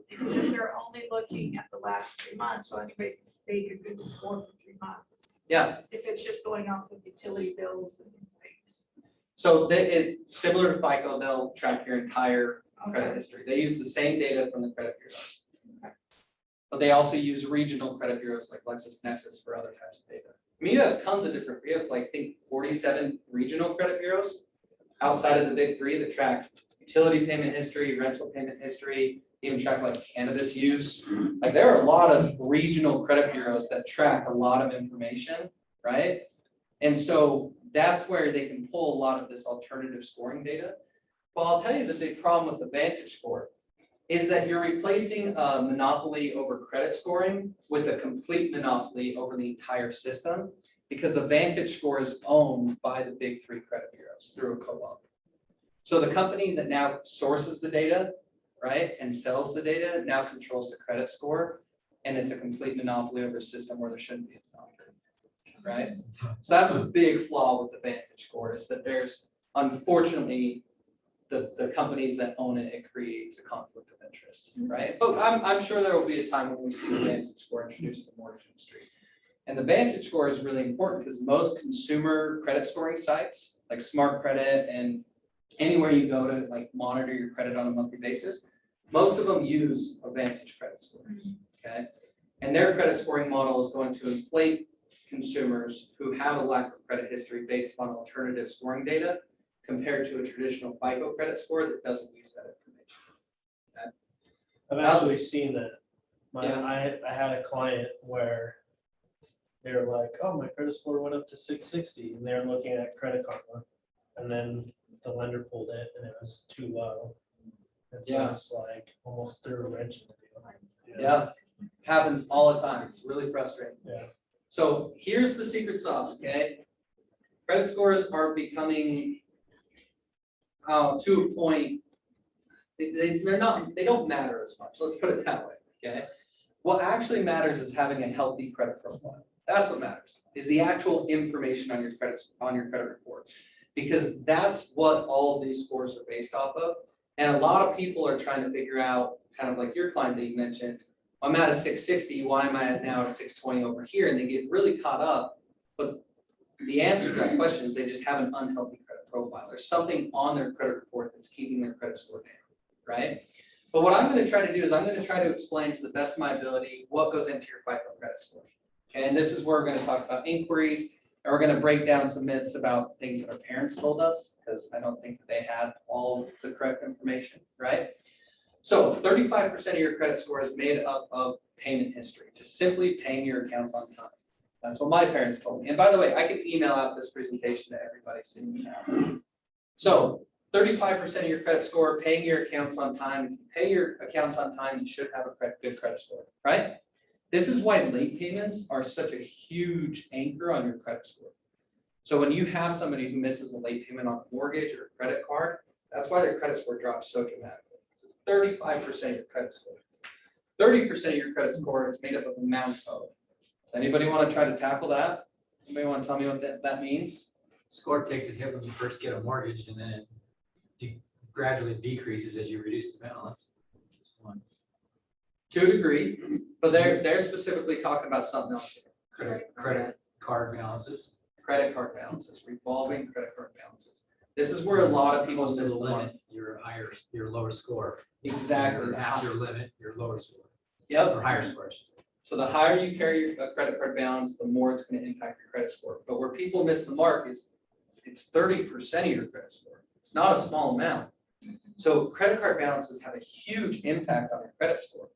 M: Because if they're only looking at the last 3 months, well, anybody can make a good score for 3 months.
I: Yeah.
M: If it's just going off of utility bills and things.
I: So similar to FICO, they'll track your entire credit history. They use the same data from the credit bureaus. But they also use regional credit bureaus like LexisNexis for other types of data. I mean, you have tons of different, we have like, I think 47 regional credit bureaus outside of the big three that track utility payment history, rental payment history, even track like cannabis use. Like there are a lot of regional credit bureaus that track a lot of information, right? And so that's where they can pull a lot of this alternative scoring data. Well, I'll tell you the big problem with the Vantage Score is that you're replacing a monopoly over credit scoring with a complete monopoly over the entire system because the Vantage Score is owned by the big three credit bureaus through a co-op. So the company that now sources the data, right, and sells the data now controls the credit score, and it's a complete monopoly over a system where there shouldn't be a monopoly, right? So that's a big flaw with the Vantage Score is that there's, unfortunately, the companies that own it, it creates a conflict of interest, right? But I'm sure there will be a time when we see the Vantage Score introduced to the mortgage industry. And the Vantage Score is really important because most consumer credit scoring sites, like Smart Credit and anywhere you go to like monitor your credit on a monthly basis, most of them use a Vantage credit score, okay? And their credit scoring model is going to inflate consumers who have a lack of credit history based upon alternative scoring data compared to a traditional FICO credit score that doesn't use that information. Okay?
P: I've actually seen that.
I: Yeah.
P: I had a client where they were like, oh, my credit score went up to 660, and they're looking at Credit Karma, and then the lender pulled it, and it was too low. And so it's like almost threw a wrench in the deal.
I: Yeah, happens all the time. It's really frustrating.
P: Yeah.
I: So here's the secret sauce, okay? Credit scores are becoming to a point, they don't matter as much. Let's put it that way, okay? What actually matters is having a healthy credit profile. That's what matters, is the actual information on your credit report. Because that's what all of these scores are based off of. And a lot of people are trying to figure out, kind of like your client that you mentioned, I'm at a 660, why am I now at a 620 over here? And they get really caught up. But the answer to that question is they just have an unhealthy credit profile. There's something on their credit report that's keeping their credit score down, right? But what I'm going to try to do is I'm going to try to explain to the best of my ability what goes into your FICO credit score. Okay, and this is where we're going to talk about inquiries, and we're going to break down some myths about things that our parents told us, because I don't think that they had all of the correct information, right? So 35% of your credit score is made up of payment history, just simply paying your accounts on time. That's what my parents told me. And by the way, I can email out this presentation to everybody so you have. So 35% of your credit score, paying your accounts on time. If you pay your accounts on time, you should have a good credit score, right? This is why late payments are such a huge anchor on your credit score. So when you have somebody who misses a late payment on a mortgage or a credit card, that's why their credit score drops so dramatically. It's 35% of your credit score. 30% of your credit score is made up of amounts owed. Does anybody want to try to tackle that? Anybody want to tell me what that means?
O: Score takes a hit when you first get a mortgage, and then it gradually decreases as you reduce the balance.
I: To a degree, but they're specifically talking about something else here.
O: Credit card balances.
I: Credit card balances, revolving credit card balances. This is where a lot of people
O: Close to
I: miss
O: the
I: the mark.
O: limit, your lower score.
I: Exactly.
O: Your after limit, your lower score.
I: Yep.
O: Or higher scores.
I: So the higher you carry a credit card balance, the more it's going to impact your credit score. But where people miss the mark is it's 30% of your credit score. It's not a small amount. So credit card balances have a huge impact on your credit score.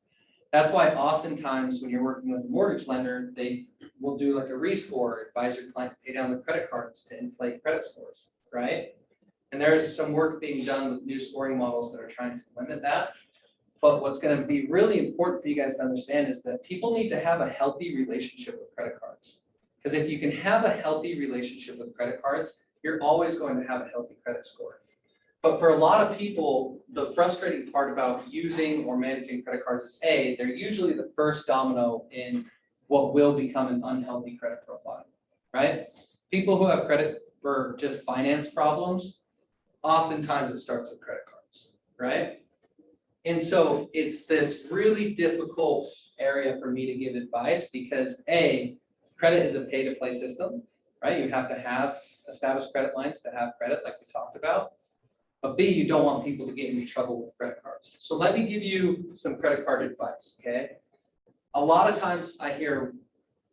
I: That's why oftentimes when you're working with a mortgage lender, they will do like a rescore, advise your client to pay down the credit cards to inflate credit scores, right? And there's some work being done with new scoring models that are trying to limit that. But what's going to be really important for you guys to understand is that people need to have a healthy relationship with credit cards. Because if you can have a healthy relationship with credit cards, you're always going to have a healthy credit score. But for a lot of people, the frustrating part about using or managing credit cards is A, they're usually the first domino in what will become an unhealthy credit profile, right? People who have credit or just finance problems, oftentimes it starts with credit cards, right? And so it's this really difficult area for me to give advice because A, credit is a pay-to-play system, right? You have to have established credit lines to have credit like we talked about. But B, you don't want people to get into trouble with credit cards. So let me give you some credit card advice, okay? A lot of times I hear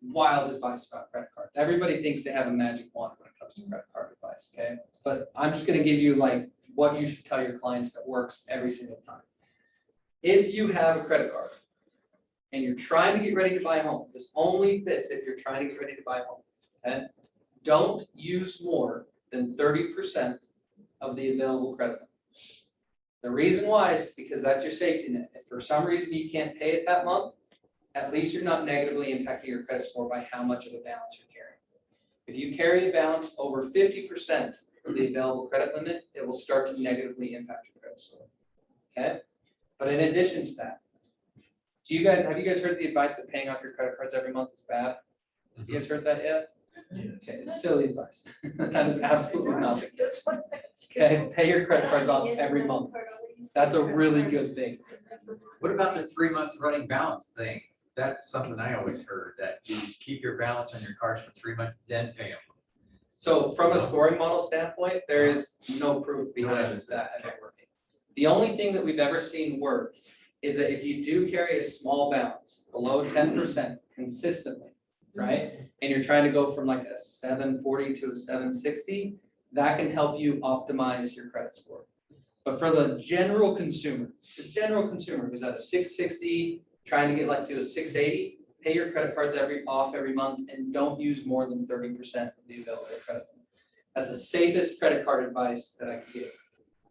I: wild advice about credit cards. Everybody thinks they have a magic wand when it comes to credit card advice, okay? But I'm just gonna give you like what you should tell your clients that works every single time. If you have a credit card and you're trying to get ready to buy a home, this only fits if you're trying to get ready to buy a home, okay? Don't use more than 30% of the available credit limit. The reason why is because that's your safety net. If for some reason you can't pay it that month, at least you're not negatively impacting your credit score by how much of a balance you're carrying. If you carry a balance over 50% of the available credit limit, it will start to negatively impact your credit score. Okay? But in addition to that, have you guys heard the advice that paying off your credit cards every month is bad? You guys heard that yet? Okay, it's silly advice. That is absolutely nothing. Okay, pay your credit cards off every month. That's a really good thing.
O: What about the 3 month running balance thing? That's something I always heard, that you keep your balance on your cards for 3 months, then pay them.
I: So from a scoring model standpoint, there is no proof behind that ever working. The only thing that we've ever seen work is that if you do carry a small balance below 10% consistently, right? And you're trying to go from like a 740 to a 760, that can help you optimize your credit score. But for the general consumer who's at a 660, trying to get like to a 680, pay your credit cards off every month and don't use more than 30% of the available credit. That's the safest credit card advice that I can give.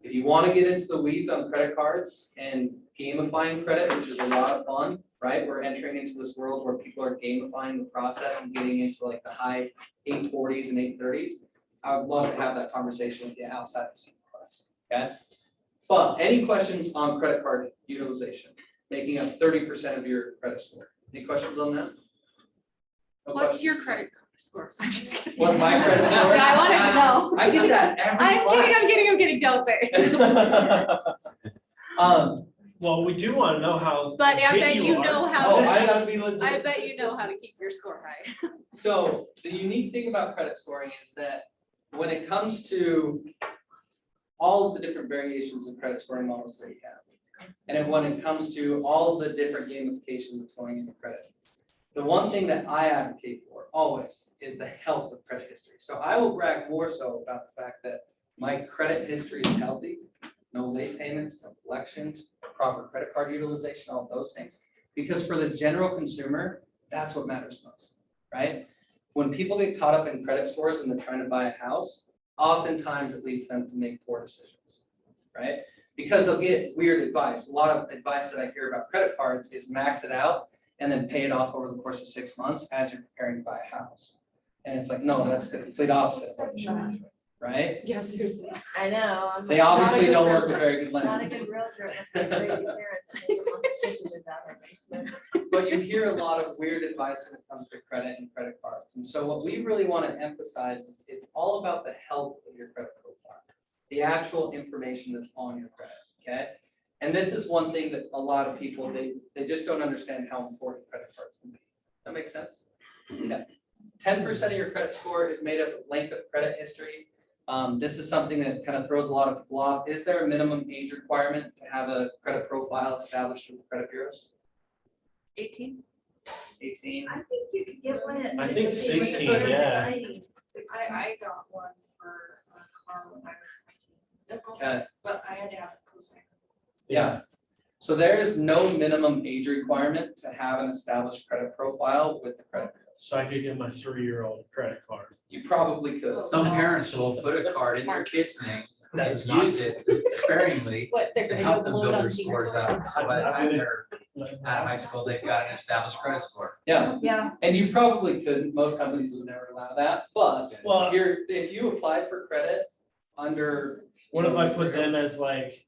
I: If you want to get into the weeds on credit cards and gamifying credit, which is a lot of fun, right? We're entering into this world where people are gamifying the process and getting into like the high 840s and 830s. I would love to have that conversation with you outside the class, okay? But any questions on credit card utilization, making up 30% of your credit score? Any questions on that? No
J: What's
I: questions?
J: your credit
B: score. I'm just kidding.
I: What's my credit score?
B: I wanted to know.
I: I get that every
B: I'm kidding, don't say.
P: Well, we do want to know how.
B: But I
P: legit
B: bet you know
P: are.
B: how
I: Oh,
B: to,
I: I gotta be legit.
B: I bet you know how to keep your score high.
I: So the unique thing about credit scoring is that when it comes to all of the different variations of credit scoring models that we have, and then when it comes to all of the different gamifications that's going into credit, the one thing that I advocate for always is the health of credit history. So I will brag more so about the fact that my credit history is healthy, no late payments, no collections, proper credit card utilization, all of those things. Because for the general consumer, that's what matters most, right? When people get caught up in credit scores and they're trying to buy a house, oftentimes it leads them to make poor decisions, right? Because they'll get weird advice. A lot of advice that I hear about credit cards is max it out and then pay it off over the course of 6 months as you're preparing to buy a house. And it's like, no, that's the complete opposite, of what you should, right?
B: Yeah, seriously.
A: I know. I'm
I: They
A: not a
I: obviously
A: good
I: don't work with
A: realtor.
I: very good
A: Not a
I: lenders.
A: good realtor, unless my crazy parent has a bunch of fishes in our basement.
I: But you hear a lot of weird advice when it comes to credit and credit cards. And so what we really want to emphasize is it's all about the health of your credit profile, the actual information that's on your credit, okay? And this is one thing that a lot of people, they just don't understand how important credit cards can be. That makes sense? Yeah. 10% of your credit score is made up of length of credit history. This is something that kind of throws a lot of people off. Is there a minimum age requirement to have a credit profile established with credit bureaus?
B: 18?
I: 18?
A: I think you could get one at 16.
P: I think 16, yeah.
N: I got one for a car when I was 16.
I: Okay.
N: But I had to have a cosigner.
I: Yeah. So there is no minimum age requirement to have an established credit profile with the credit bureau.
P: So I could get my 3-year-old credit card.
I: You probably could.
O: Some parents will put a card in their kid's name and use it sparingly
B: What, they're
O: to
B: gonna
O: help
B: do
O: them
B: blow it
O: build
B: on
O: their
B: senior
O: scores up.
B: cars?
O: So by the time they're out of high school, they've got an established credit score.
I: Yeah,
A: Yeah.
I: and you probably couldn't. Most companies would never allow that, but
P: Well,
I: if you applied for credit under.
P: what if I put them as like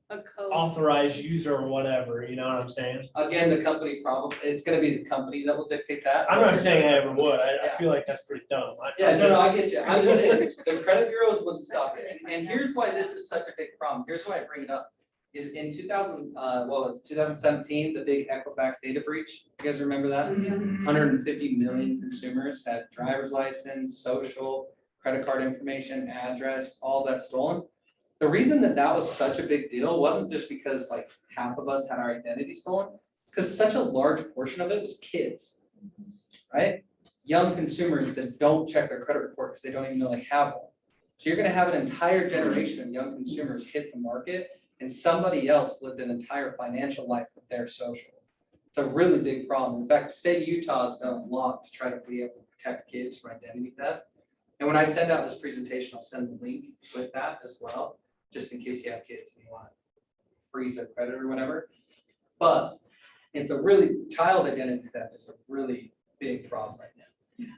B: A code.
P: authorized user or whatever, you know what I'm saying?
I: Again, the company it's gonna be the company that will dictate that.
P: I'm not saying I ever would. I feel like that's pretty dumb.
I: Yeah, no, I get you. I'm just saying, the credit bureaus wouldn't stop it. And here's why this is such a big problem. Here's why I bring it up. Is in 2017, the big Equifax data breach. You guys remember that? 150 million consumers had driver's license, social, credit card information, address, all that stolen. The reason that that was such a big deal wasn't just because like half of us had our identity stolen. It's because such a large portion of it was kids, right? Young consumers that don't check their credit report because they don't even know they have one. So you're gonna have an entire generation of young consumers hit the market and somebody else lived an entire financial life with their social. It's a really big problem. In fact, the state of Utah has done a lot to try to be able to protect kids from identity theft. And when I send out this presentation, I'll send the link with that as well, just in case you have kids and you want to freeze their credit or whatever. But it's a really, child identity theft is a really big problem right now.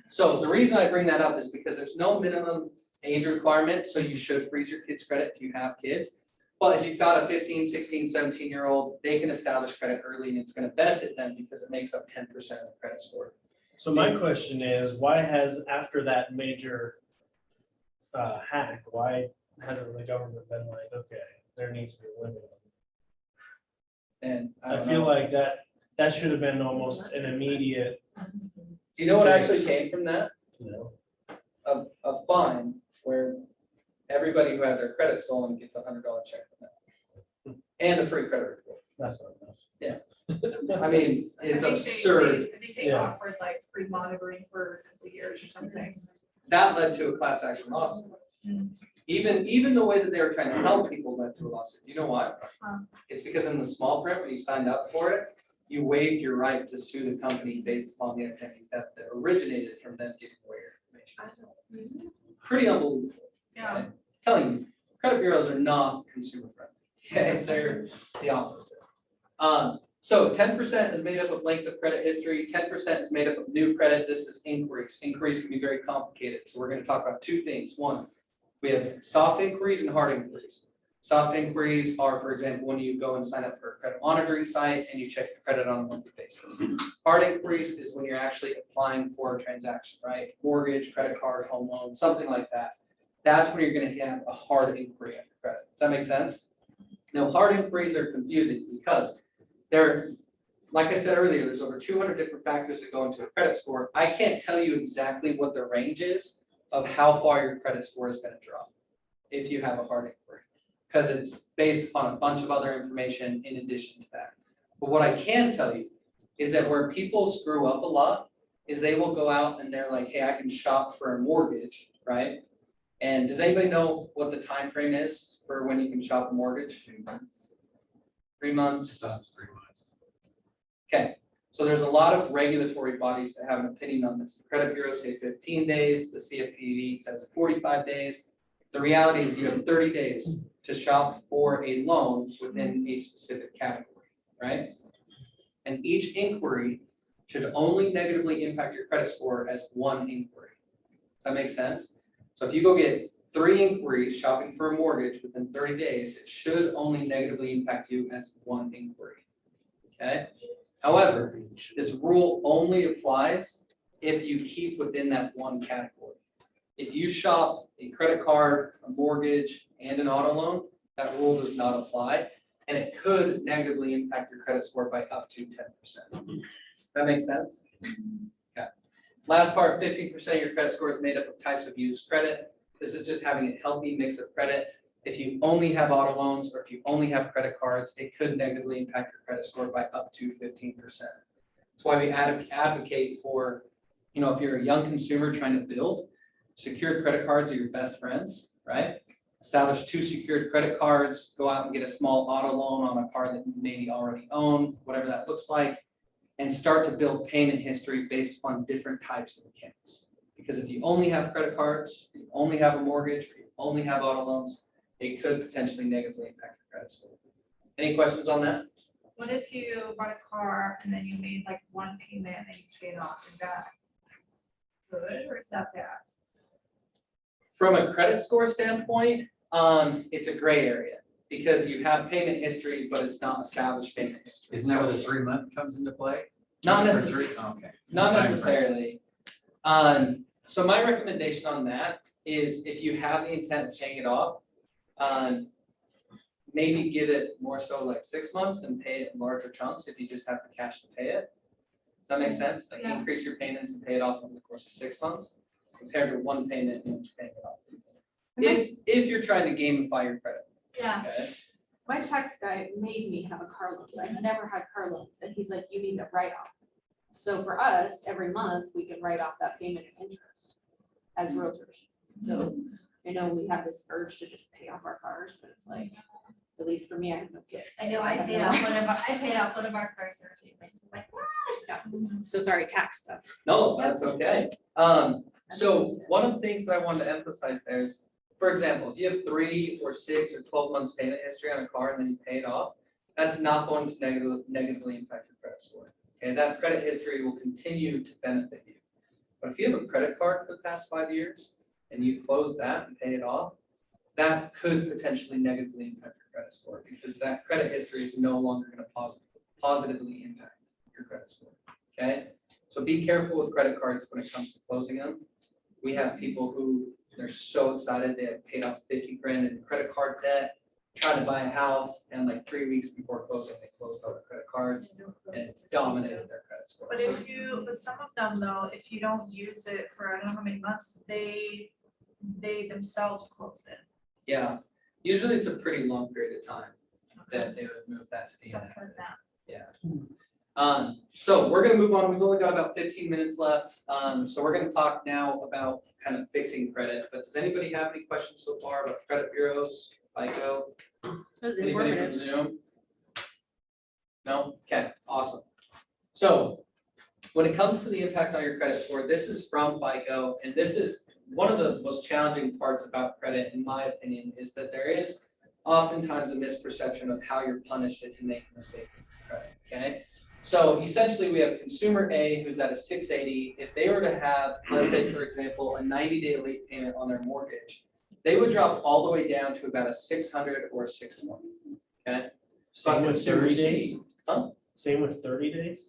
I: So the reason I bring that up is because there's no minimum age requirement, so you should freeze your kids' credit if you have kids. But if you've got a 15, 16, 17-year-old, they can establish credit early and it's going to benefit them because it makes up 10% of the credit score.
P: So my question is, why has, after that major hack, why hasn't the government been like, okay, there needs to be a limit?
I: And
P: I feel like that should have been almost an immediate.
I: Do you know what actually came from that?
P: No.
I: A fine where everybody who had their credit stolen gets $100 check from that. And a free credit report.
P: That's not enough.
I: Yeah. I mean, it's absurd.
N: I think they offered like free monitoring for a couple years or something.
I: That led to a class action lawsuit. Even the way that they were trying to help people led to a lawsuit. You know why? It's because in the small print, when you signed up for it, you waived your right to sue the company based upon the identity theft that originated from them giving away your information. Pretty unbelievable.
N: Yeah.
I: I'm telling you, credit bureaus are not consumer friendly. Okay, they're the opposite. So 10% is made up of length of credit history. 10% is made up of new credit. This is inquiries. Inquiries can be very complicated. So we're going to talk about two things. One, we have soft inquiries and hard inquiries. Soft inquiries are, for example, when you go and sign up for a credit monitoring site and you check the credit on a monthly basis. Hard inquiries is when you're actually applying for a transaction, right? Mortgage, credit card, home loan, something like that. That's when you're gonna have a hard inquiry on your credit. Does that make sense? Now, hard inquiries are confusing because they're, like I said earlier, there's over 200 different factors that go into a credit score. I can't tell you exactly what the range is of how far your credit score is gonna drop if you have a hard inquiry, because it's based upon a bunch of other information in addition to that. But what I can tell you is that where people screw up a lot is they will go out and they're like, hey, I can shop for a mortgage, right? And does anybody know what the time frame is for when you can shop a mortgage? 3 months. 3 months.
O: Stops 3 months.
I: Okay, so there's a lot of regulatory bodies that have an opinion on this. The credit bureaus say 15 days, the CFPB says 45 days. The reality is you have 30 days to shop for a loan within a specific category, right? And each inquiry should only negatively impact your credit score as one inquiry. Does that make sense? So if you go get 3 inquiries shopping for a mortgage within 30 days, it should only negatively impact you as one inquiry, okay? However, this rule only applies if you keep within that one category. If you shop a credit card, a mortgage, and an auto loan, that rule does not apply, and it could negatively impact your credit score by up to 10%. That makes sense? Okay. Last part, 15% of your credit score is made up of types of used credit. This is just having a healthy mix of credit. If you only have auto loans or if you only have credit cards, it could negatively impact your credit score by up to 15%. That's why we advocate for, you know, if you're a young consumer trying to build, secured credit cards are your best friends, right? Establish 2 secured credit cards, go out and get a small auto loan on a car that you maybe already own, whatever that looks like, and start to build payment history based upon different types of accounts. Because if you only have credit cards, you only have a mortgage, or you only have auto loans, it could potentially negatively impact your credit score. Any questions on that?
M: What if you bought a car and then you made like one payment and you paid off? Is that good or is that bad?
I: From a credit score standpoint, it's a gray area because you have payment history, but it's not established payment history.
O: Isn't that where the 3 month comes into play?
I: Not
O: Or
I: necessarily.
O: three? Okay.
I: Not
O: Time frame.
I: necessarily. So my recommendation on that is if you have the intent of paying it off, maybe give it more so like 6 months and pay it in larger chunks if you just have the cash to pay it. Does that make sense? Like
M: Yeah.
I: increase your payments and pay it off over the course of 6 months compared to one payment and just paying it off. If you're trying to gamify your credit.
M: Yeah.
I: Okay.
B: My tax guy made me have a car loan. I never had car loans, and he's like, you need a write-off. So for us, every month, we can write off that payment and interest as realtors. So I know we have this urge to just pay off our cars, but it's like, at least for me, I have no kids.
A: I know, I paid off one of our cars, like,
B: So sorry, tax stuff.
I: No, that's okay. So one of the things that I wanted to emphasize there is, for example, if you have 3 or 6 or 12 months payment history on a car and then you pay it off, that's not going to negatively impact your credit score. Okay, that credit history will continue to benefit you. But if you have a credit card for the past 5 years and you close that and pay it off, that could potentially negatively impact your credit score because that credit history is no longer going to positively impact your credit score. Okay, so be careful with credit cards when it comes to closing them. We have people who they're so excited they have paid off 50 grand in credit card debt, trying to buy a house, and like 3 weeks before closing, they closed all their credit cards and dominated their credit score.
M: But if you, with some of them though, if you don't use it for I don't know how many months, they themselves close it.
I: Yeah, usually it's a pretty long period of time that they would move that to be.
M: Something like that.
I: Yeah. So we're gonna move on. We've only got about 15 minutes left. So we're gonna talk now about kind of fixing credit. But does anybody have any questions so far about credit bureaus, FICO?
B: That was
I: Anybody from
B: informative.
I: Zoom? No? Okay, awesome. So when it comes to the impact on your credit score, this is from FICO, and this is one of the most challenging parts about credit, in my opinion, is that there is oftentimes a misperception of how you're punished if you make a mistake with credit, okay? So essentially, we have consumer A who's at a 680. If they were to have, let's say, for example, a 90-day late payment on their mortgage, they would drop all the way down to about a 600 or 620. Okay.
P: Same with
I: Consumer
P: 30
I: C-
P: days?
I: Huh?
P: Same with 30 days?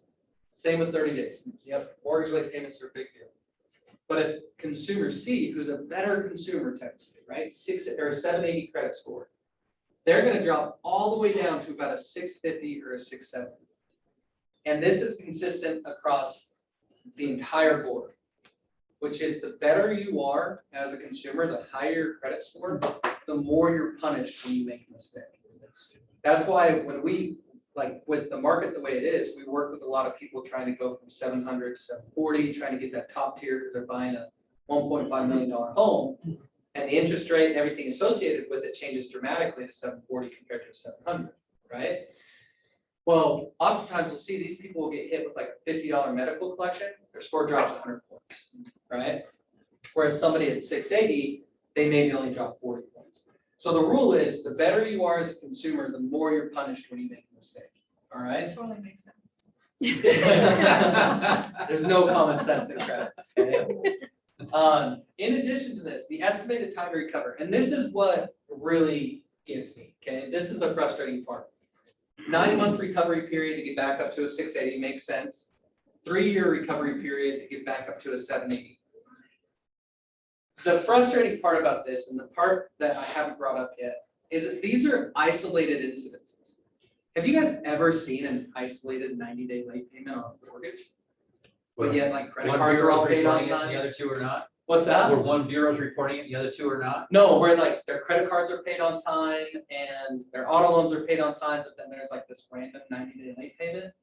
I: Same with 30 days. Yep, mortgage late payments are a big deal. But if consumer C, who's a better consumer technically, right, 780 credit score, they're gonna drop all the way down to about a 650 or a 670. And this is consistent across the entire board, which is the better you are as a consumer, the higher your credit score, the more you're punished when you make a mistake. That's why when we, like with the market the way it is, we work with a lot of people trying to go from 700 to 740, trying to get that top tier because they're buying a $1.5 million home. And the interest rate and everything associated with it changes dramatically to 740 compared to 700, right? Well, oftentimes we'll see these people will get hit with like a $50 medical collection, their score drops 100 points, right? Whereas somebody at 680, they maybe only drop 40 points. So the rule is the better you are as a consumer, the more you're punished when you make a mistake, all right?
M: Totally makes sense.
I: There's no common sense in credit. Okay? In addition to this, the estimated time to recover, and this is what really gets me, okay? This is the frustrating part. 9-month recovery period to get back up to a 680 makes sense. 3-year recovery period to get back up to a 780. The frustrating part about this, and the part that I haven't brought up yet, is that these are isolated incidences. Have you guys ever seen an isolated 90-day late payment on a mortgage? But yet, like credit
O: One
I: cards are all
O: bureau's
I: paid on
O: reporting it,
I: time.
O: the other two are not?
I: What's that?
O: Where one bureau's reporting it, the other two are not?
I: No, where like their credit cards are paid on time and their auto loans are paid on time, but then there's like this random 90-day late payment.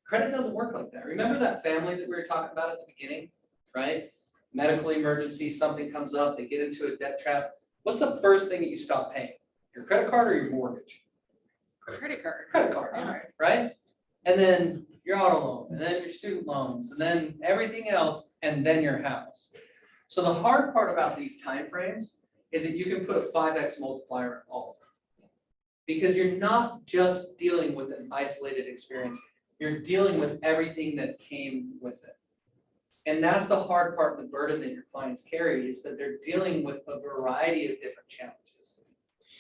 I: Credit doesn't work like that. Remember that family that we were talking about at the beginning, right? Medical emergency, something comes up, they get into a debt trap. What's the first thing that you stop paying? Your credit card or your mortgage?
J: Credit card.
I: Credit card, right? And then your auto loan, and then your student loans, and then everything else, and then your house. So the hard part about these timeframes is that you can put a 5x multiplier on all of them. Because you're not just dealing with an isolated experience, you're dealing with everything that came with it. And that's the hard part, the burden that your clients carry, is that they're dealing with a variety of different challenges.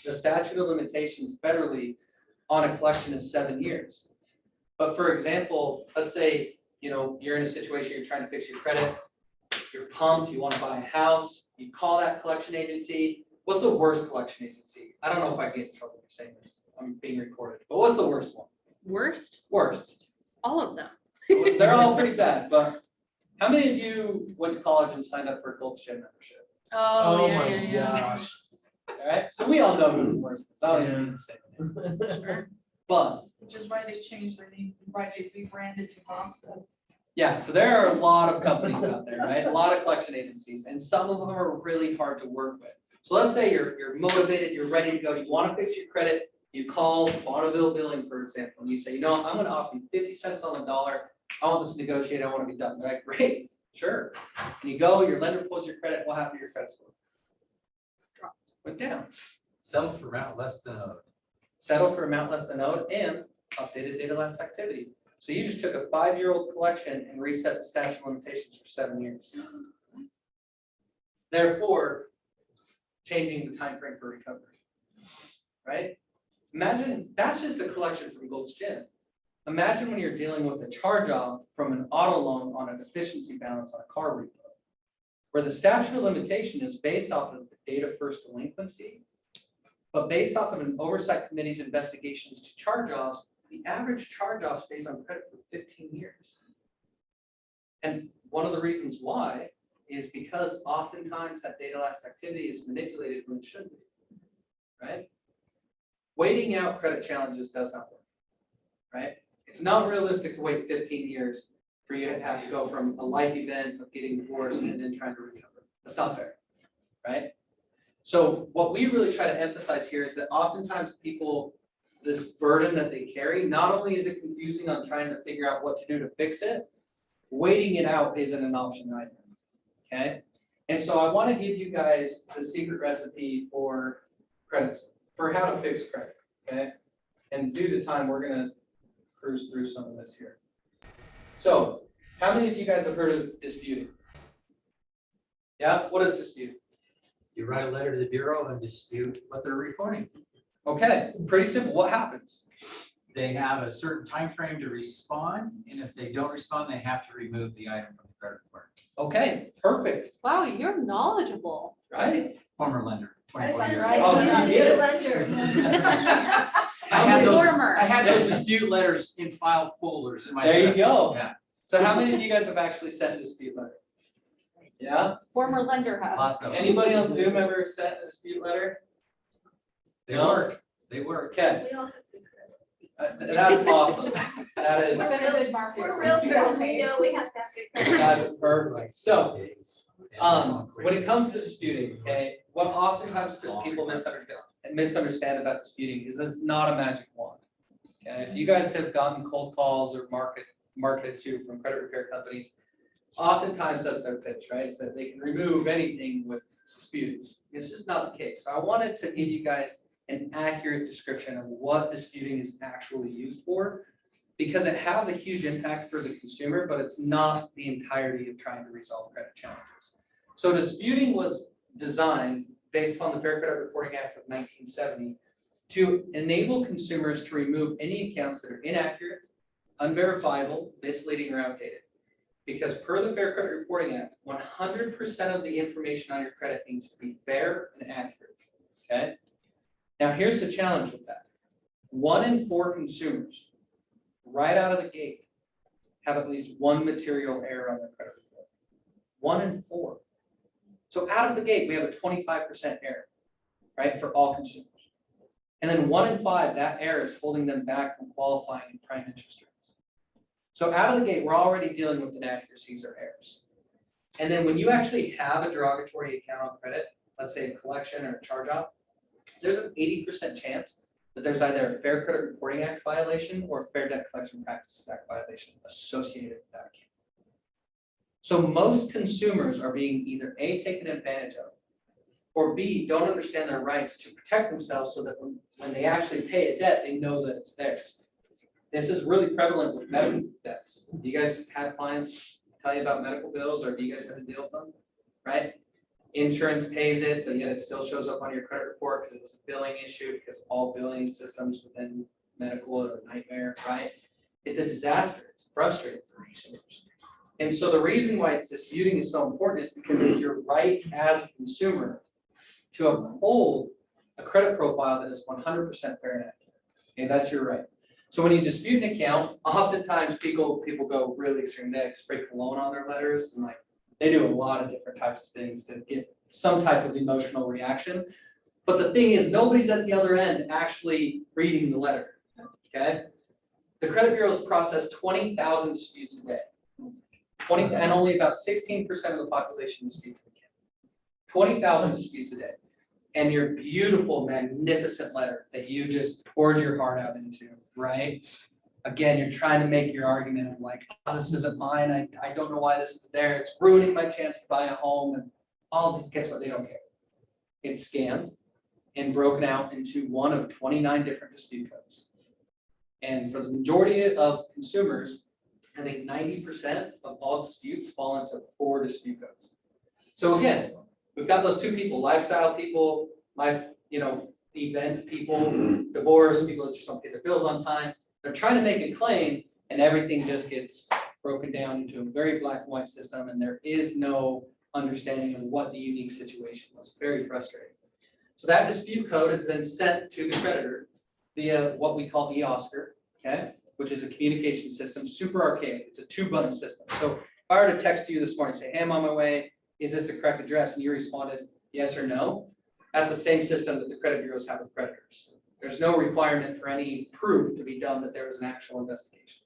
I: The statute of limitations federally on a collection is 7 years. But for example, let's say, you're in a situation, you're trying to fix your credit, you're pumped, you want to buy a house, you call that collection agency. What's the worst collection agency? I don't know if I get in trouble for saying this, I'm being recorded, but what's the worst one?
J: Worst?
I: Worst.
J: All of them.
I: They're all pretty bad, but how many of you went to college and signed up for a Gold's Gym membership?
J: Oh,
P: my
J: yeah.
P: gosh.
I: All right, so we all know who the worst is. I don't even need to say it.
J: Sure.
I: But
M: Which is why they changed their name, why they rebranded to Boston.
I: yeah, so there are a lot of companies out there, right? A lot of collection agencies, and some of them are really hard to work with. So let's say you're motivated, you're ready to go, you want to fix your credit, you call Bonneville Billing, for example, and you say, I'm going to offer you 50 cents on the dollar. I want this negotiated, I want to be done. Right? Great, sure. And you go, your lender pulls your credit, what happened to your credit score? Drops, went down.
O: Sell for amount less than owed.
I: Settle for amount less than owed and updated data last activity. So you just took a 5-year-old collection and reset the statute of limitations for 7 years. Therefore, changing the time frame for recovery, right? Imagine that's just a collection from Gold's Gym. Imagine when you're dealing with a charge-off from an auto loan on a deficiency balance on a car repo, where the statute of limitation is based off of the date of first delinquency, but based off of an oversight committee's investigations to charge-offs, the average charge-off stays on credit for 15 years. And one of the reasons why is because oftentimes that data last activity is manipulated when it shouldn't be, right? Waiting out credit challenges does not work, right? It's not realistic to wait 15 years for you to have to go from a life event of getting divorced and then trying to recover. That's not fair, right? So what we really try to emphasize here is that oftentimes people, this burden that they carry, not only is it confusing on trying to figure out what to do to fix it, waiting it out isn't an option either, okay? And so I want to give you guys the secret recipe for credits, for how to fix credit, okay? And due to time, we're gonna cruise through some of this here. So how many of you guys have heard of disputing? Yeah, what is disputing?
O: You write a letter to the bureau and dispute what they're reporting.
I: Okay, pretty simple. What happens?
O: They have a certain time frame to respond, and if they don't respond, they have to remove the item from the credit report.
I: Okay, perfect,
B: Wow, you're knowledgeable.
I: right?
O: Former lender.
A: I was
O: 24
A: gonna
O: years.
A: say,
I: Oh,
A: you
I: so
A: used
I: you
A: to be
I: get
A: a
I: it.
A: lender.
I: I had those dispute letters in file folders in my.
C: There you
I: desk.
C: go.
O: Yeah.
I: So how many of you guys have actually sent a dispute letter? Yeah,
B: Former lender has.
O: Lots of them.
I: anybody on Zoom ever sent a dispute letter?
O: They
I: No?
O: work. They work.
I: Okay,
A: We all have to credit.
I: that's awesome. That is,
B: We're in a good market.
A: We're realtors, we know we have to have good credit.
I: that's perfect. So, when it comes to disputing, okay, what oftentimes people misunderstand about disputing is it's not a magic wand. Okay, if you guys have gotten cold calls or marketed to from credit repair companies, oftentimes that's their pitch, right? Is that they can remove anything with disputing. It's just not the case. So I wanted to give you guys an accurate description of what disputing is actually used for, because it has a huge impact for the consumer, but it's not the entirety of trying to resolve credit challenges. So disputing was designed based upon the Fair Credit Reporting Act of 1970 to enable consumers to remove any accounts that are inaccurate, unverifiable, misleading, or outdated. Because per the Fair Credit Reporting Act, 100% of the information on your credit needs to be fair and accurate, okay? Now, here's the challenge with that. 1 in 4 consumers, right out of the gate, have at least one material error on their credit report. 1 in 4. So out of the gate, we have a 25% error, right, for all consumers. And then 1 in 5, that error is holding them back from qualifying in prime interest rates. So out of the gate, we're already dealing with inaccuracies or errors. And then when you actually have a derogatory account on credit, let's say a collection or a charge-off, there's an 80% chance that there's either a Fair Credit Reporting Act violation or a Fair Debt Collection Practices Act violation associated with that account. So most consumers are being either A, taken advantage of, or B, don't understand their rights to protect themselves so that when they actually pay a debt, they know that it's theirs. This is really prevalent with medical debts. Do you guys have clients tell you about medical bills, or do you guys have to deal with them? Right? Insurance pays it, but yet it still shows up on your credit report because it was a billing issue, because all billing systems within medical are a nightmare, right? It's a disaster. It's frustrating for consumers. And so the reason why disputing is so important is because it's your right as a consumer to uphold a credit profile that is 100% fair and accurate. Okay, that's your right. So when you dispute an account, oftentimes people go really extreme. They spray cologne on their letters, and like they do a lot of different types of things to get some type of emotional reaction. But the thing is, nobody's at the other end actually reading the letter. Okay, the credit bureaus process 20,000 disputes a day. And only about 16% of the population disputes an account. 20,000 disputes a day. And your beautiful, magnificent letter that you just poured your heart out into, right? Again, you're trying to make your argument of like, oh, this isn't mine. I don't know why this is there. It's ruining my chance to buy a home. And all, guess what? They don't care. It's scanned and broken out into one of 29 different dispute codes. And for the majority of consumers, I think 90% of all disputes fall into 4 dispute codes. So again, we've got those 2 people, lifestyle people, event people, divorce, people that just don't pay their bills on time. They're trying to make a claim and everything just gets broken down into a very black and white system, and there is no understanding of what the unique situation was. Very frustrating. So that dispute code is then sent to the creditor via what we call eOscar, okay, which is a communication system, super archaic. It's a 2-button system. So if I were to text you this morning, say, hey, I'm on my way, is this a correct address? And you responded yes or no. That's the same system that the credit bureaus have with creditors. There's no requirement for any proof to be done that there was an actual investigation.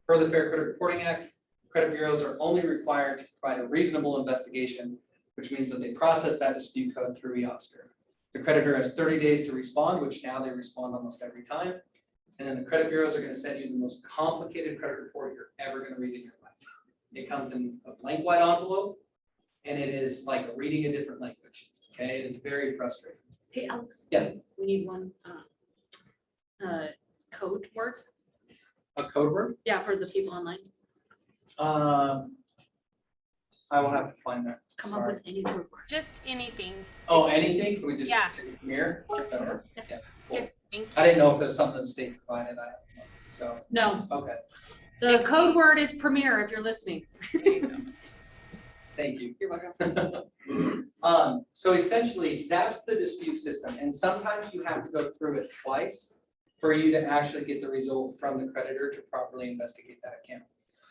I: Per the Fair Credit Reporting Act, credit bureaus are only required to provide a reasonable investigation, which means that they process that dispute code through eOscar. The creditor has 30 days to respond, which now they respond almost every time. And then the credit bureaus are going to send you the most complicated credit report you're ever going to read in your life. It comes in a blank white envelope, and it is like reading a different language. Okay, it is very frustrating.
B: Hey, Alex.
I: Yeah.
B: We need one code word.
I: A code word?
B: Yeah, for the people online.
I: I will have to find that.
B: Come up with any group.
J: Just anything.
I: Oh, anything? Can we just
J: Yeah.
I: say mirror? Yeah, cool.
J: Thank
I: I
J: you.
I: didn't know if it was something the state provided. I don't know. So,
B: No,
I: okay.
B: the code word is premier if you're listening.
I: Thank you.
B: You're welcome.
I: So essentially, that's the dispute system, and sometimes you have to go through it twice for you to actually get the result from the creditor to properly investigate that account.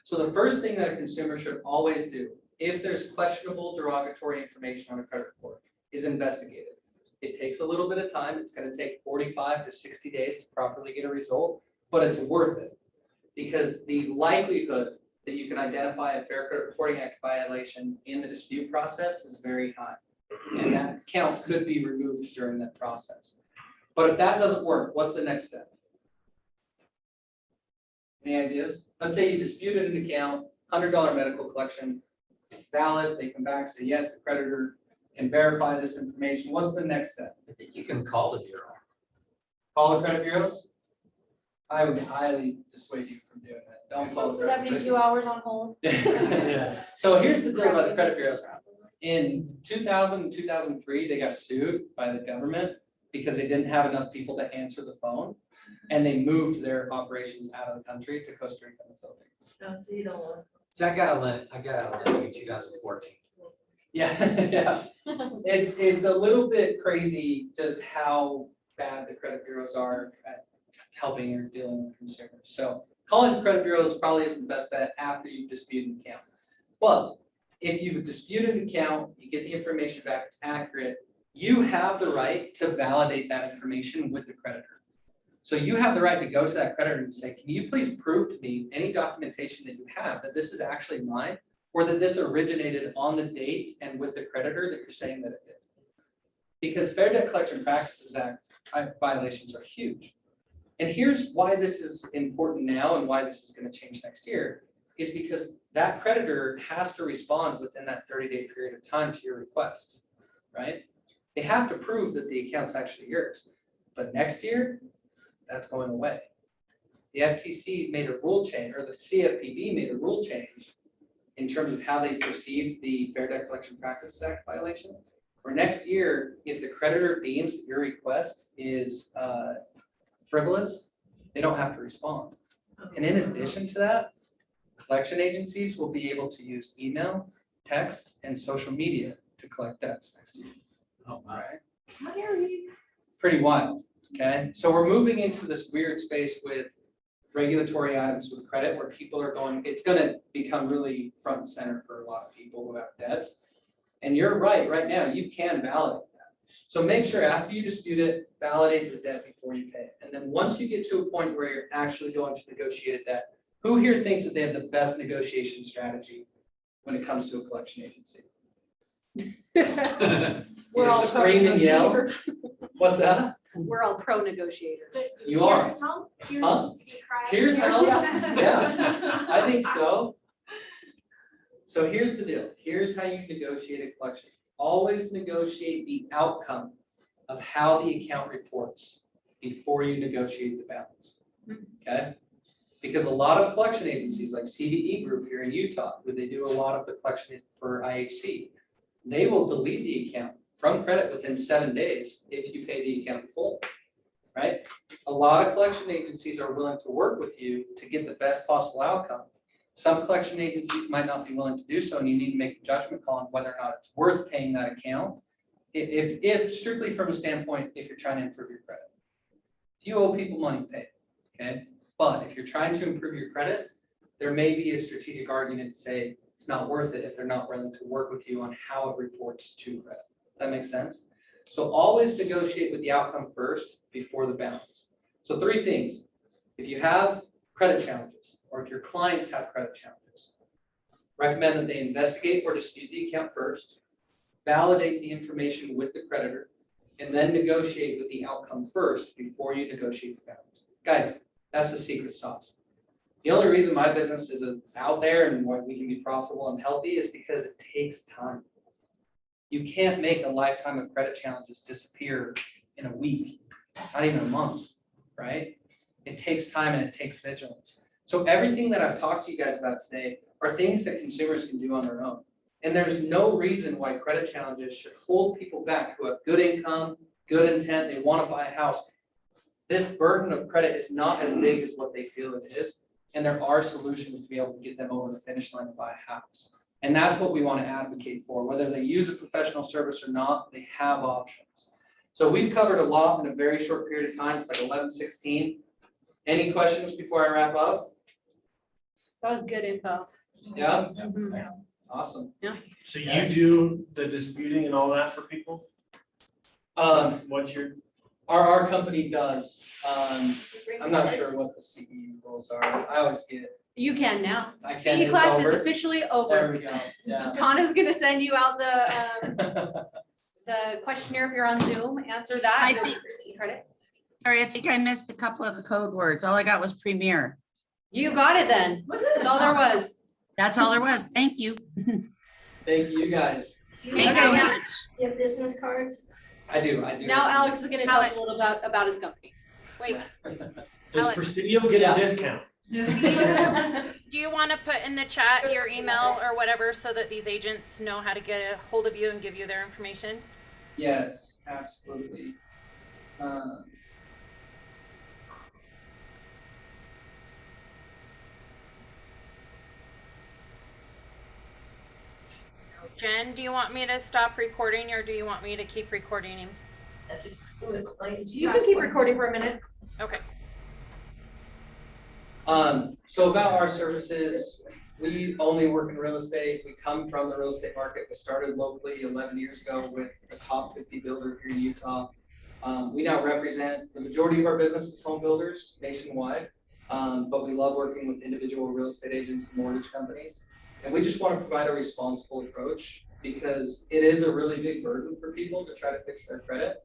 I: So the first thing that a consumer should always do, if there's questionable derogatory information on a credit report, is investigate it. It takes a little bit of time. It's gonna take 45 to 60 days to properly get a result, but it's worth it. Because the likelihood that you can identify a Fair Credit Reporting Act violation in the dispute process is very high. And that account could be removed during that process. But if that doesn't work, what's the next step? Any ideas? Let's say you disputed an account, $100 medical collection, it's valid, they come back, say, yes, the creditor can verify this information. What's the next step?
O: I think you can call the bureau.
I: Call the credit bureaus? I would highly dissuade you from doing that. Don't call the credit bureaus.
B: 72 hours on hold.
P: Yeah.
I: So here's the deal about the credit bureaus. In 2000 and 2003, they got sued by the government because they didn't have enough people to answer the phone. And they moved their operations out of the country to Costa Rica and the Philippines.
A: Oh, so you don't want.
O: So I got a limit in 2014.
I: Yeah, yeah. It's a little bit crazy just how bad the credit bureaus are at helping or dealing with consumers. So calling the credit bureaus probably isn't the best bet after you dispute an account. But if you dispute an account, you get the information back, it's accurate, you have the right to validate that information with the creditor. So you have the right to go to that creditor and say, can you please prove to me any documentation that you have that this is actually mine, or that this originated on the date and with the creditor that you're saying that it did? Because Fair Debt Collection Practices Act violations are huge. And here's why this is important now and why this is going to change next year, is because that creditor has to respond within that 30-day period of time to your request, right? They have to prove that the account's actually yours. But next year, that's going away. The FTC made a rule change, or the CFPB made a rule change in terms of how they perceive the Fair Debt Collection Practices Act violation. For next year, if the creditor deems that your request is frivolous, they don't have to respond. And in addition to that, collection agencies will be able to use email, text, and social media to collect debts next year.
O: Oh,
I: All right.
B: How dare you?
I: Pretty wild, okay? So we're moving into this weird space with regulatory items with credit where people are going, it's gonna become really front and center for a lot of people who have debts. And you're right now, you can validate that. So make sure after you dispute it, validate the debt before you pay it. And then once you get to a point where you're actually going to negotiate a debt, who here thinks that they have the best negotiation strategy when it comes to a collection agency?
B: We're all pro
I: Scream and yell.
B: negotiators.
I: What's that?
B: We're all pro negotiators.
I: You are.
K: Tears help? Tears
I: Huh?
K: to cry?
I: Tears help?
B: Yeah.
I: Yeah, I think so. So here's the deal. Here's how you negotiate a collection. Always negotiate the outcome of how the account reports before you negotiate the balance. Okay? Because a lot of collection agencies like CBE Group here in Utah, where they do a lot of the collection for IHC, they will delete the account from credit within 7 days if you pay the account in full, right? A lot of collection agencies are willing to work with you to get the best possible outcome. Some collection agencies might not be willing to do so, and you need to make a judgment call on whether or not it's worth paying that account. If strictly from a standpoint, if you're trying to improve your credit. If you owe people money, pay it, okay? But if you're trying to improve your credit, there may be a strategic argument to say it's not worth it if they're not willing to work with you on how it reports to credit. That makes sense? So always negotiate with the outcome first before the balance. So 3 things. If you have credit challenges, or if your clients have credit challenges, recommend that they investigate or dispute the account first, validate the information with the creditor, and then negotiate with the outcome first before you negotiate the balance. Guys, that's the secret sauce. The only reason my business is out there and why we can be profitable and healthy is because it takes time. You can't make a lifetime of credit challenges disappear in a week, not even a month, right? It takes time and it takes vigilance. So everything that I've talked to you guys about today are things that consumers can do on their own. And there's no reason why credit challenges should hold people back who have good income, good intent, they want to buy a house. This burden of credit is not as big as what they feel it is. And there are solutions to be able to get them over the finish line to buy a house. And that's what we want to advocate for. Whether they use a professional service or not, they have options. So we've covered a lot in a very short period of time. It's like 11:16. Any questions before I wrap up?
B: That was good info.
I: Yeah?
B: Mhm.
I: Awesome.
P: So you do the disputing and all that for people? What's your?
I: Our company does. I'm not sure what the CE rules are. I always get.
B: You can now.
I: I can,
B: CE
I: it's
B: class is
I: over.
B: officially
I: There
B: over.
I: we go. Yeah.
B: Tana's gonna send you out the questionnaire if you're on Zoom, answer that.
D: I
B: and you'll
D: think-
B: receive credit.
D: Sorry, I think I missed a couple of the code words. All I got was Premier.
B: You got it then. That's all there was.
D: That's all there was. Thank you.
I: Thank you guys.
D: Thanks so much.
A: Do you have business cards?
I: I do.
B: Now Alex is gonna tell us a little about his company.
J: Wait,
P: Does
J: Alex.
P: Presidio get
I: Yeah.
P: a discount?
J: do you want to put in the chat your email or whatever so that these agents know how to get a hold of you and give you their information?
I: Yes, absolutely.
J: Jen, do you want me to stop recording or do you want me to keep recording him?
B: You can keep recording for a minute.
J: Okay.
I: So about our services, we only work in real estate. We come from the real estate market. We started locally 11 years ago with a top 50 builder here in Utah. We now represent the majority of our business is home builders nationwide, but we love working with individual real estate agents and mortgage companies. And we just want to provide a responsible approach because it is a really big burden for people to try to fix their credit.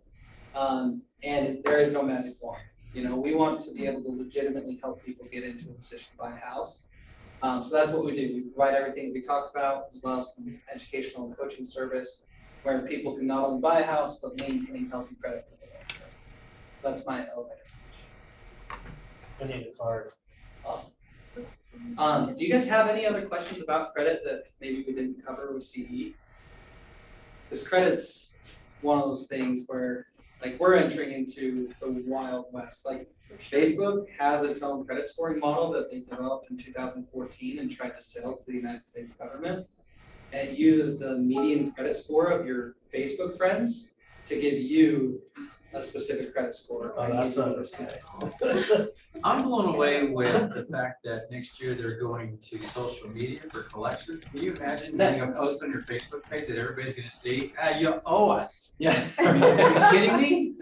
I: And there is no magic wand. You know, we want to be able to legitimately help people get into a position to buy a house. So that's what we do. We provide everything that we talked about, as well as some educational and coaching service where people can not only buy a house, but maintain healthy credit for the long term. So that's my elevator.
P: I need a card.
I: Awesome. Do you guys have any other questions about credit that maybe we didn't cover with CE? Because credit's one of those things where, like, we're entering into the Wild West. Like, Facebook has its own credit scoring model that they developed in 2014 and tried to sell to the United States government. And it uses the median credit score of your Facebook friends to give you a specific credit score.
P: Oh, that's not okay.
O: I'm blown away with the fact that next year they're going to social media for collections. Can you imagine having a post on your Facebook page that everybody's gonna see, you owe us?
I: Yeah.
O: Are you kidding me?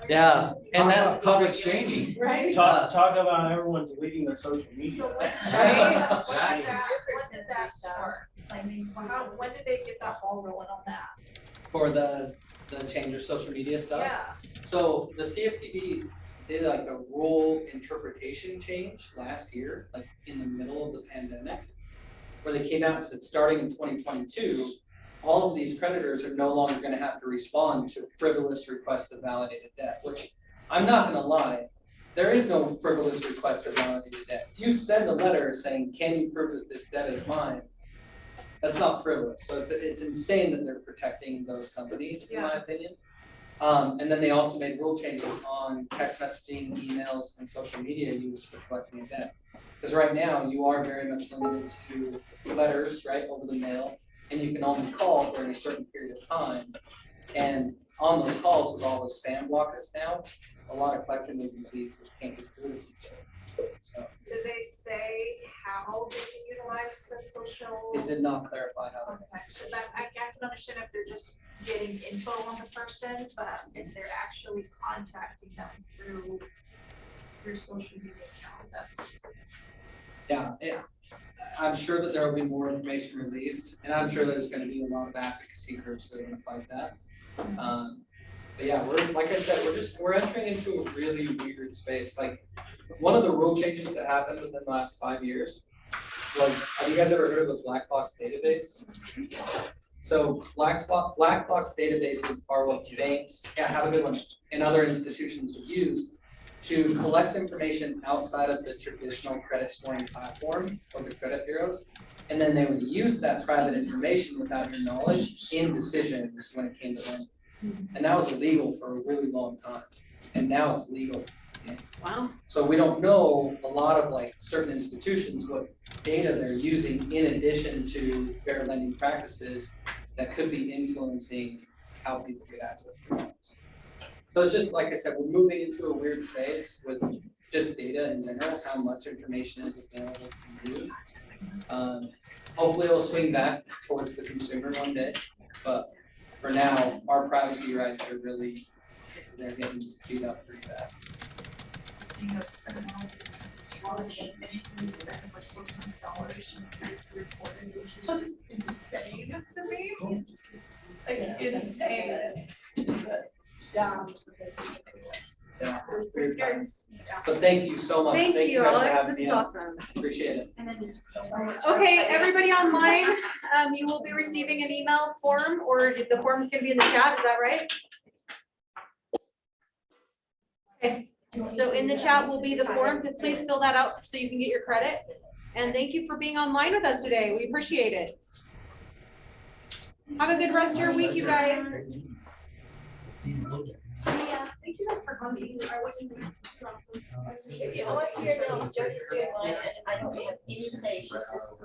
I: Yeah, and
O: Talk
I: that's
O: about public shaming.
B: Right?
P: Talk about everyone deleting their social media.
M: So when
P: Right.
M: did that start? I mean, when did they get that ball rolling on that?
I: for the change your social media stuff.
A: Yeah.
I: So the CFPB did like a rule interpretation change last year, like in the middle of the pandemic, where they came out and said, starting in 2022, all of these creditors are no longer going to have to respond to frivolous requests of validated debt, which I'm not going to lie, there is no frivolous request of validated debt. If you send a letter saying, can you prove that this debt is mine? That's not frivolous. So it's insane that they're protecting those companies, in my opinion. And then they also made rule changes on text messaging, emails, and social media use for collecting a debt. Because right now you are very much limited to letters, right, over the mail, and you can only call during a certain period of time. And on those calls with all the spam blockers now, a lot of collection agencies just can't get through to people. So
M: Do they say how they can utilize the social?
I: it did not clarify how.
M: Okay, so that I can understand if they're just getting info on the person, but if they're actually contacting them through your social media account, that's.
I: Yeah, I'm sure that there will be more information released, and I'm sure there's going to be a lot of advocacy groups that are going to fight that. But yeah, we're, like I said, we're entering into a really weird space. Like, one of the rule changes that happened within the last 5 years was, have you guys ever heard of the black box database? So black box databases are what banks, yeah, have a good one, and other institutions use to collect information outside of the traditional credit scoring platform or the credit bureaus. And then they would use that private information without your knowledge in decisions when it came to lending. And that was illegal for a really long time. And now it's legal.
B: Wow.
I: So we don't know a lot of like certain institutions, what data they're using in addition to fair lending practices that could be influencing how people get access to loans. So it's just, like I said, we're moving into a weird space with just data in general, how much information is available to use. Hopefully it'll swing back towards the consumer one day, but for now, our privacy rights are really, they're getting beat up pretty bad.
M: Just insane to me. Like insane.
I: Yeah. But thank you so much.
B: Thank you,
I: guys for
B: Alex.
I: having
B: This
I: me
B: is
I: on.
B: awesome.
I: Appreciate it.
B: Okay, everybody online, you will be receiving an email form, or the form is gonna be in the chat, is that right? Okay, so in the chat will be the form, please fill that out so you can get your credit. And thank you for being online with us today, we appreciate it. Have a good rest of your week, you guys.
A: Yeah, thank you guys for coming. I wasn't. If you want to see your nails, Jody's doing mine, and I don't have any say, she's just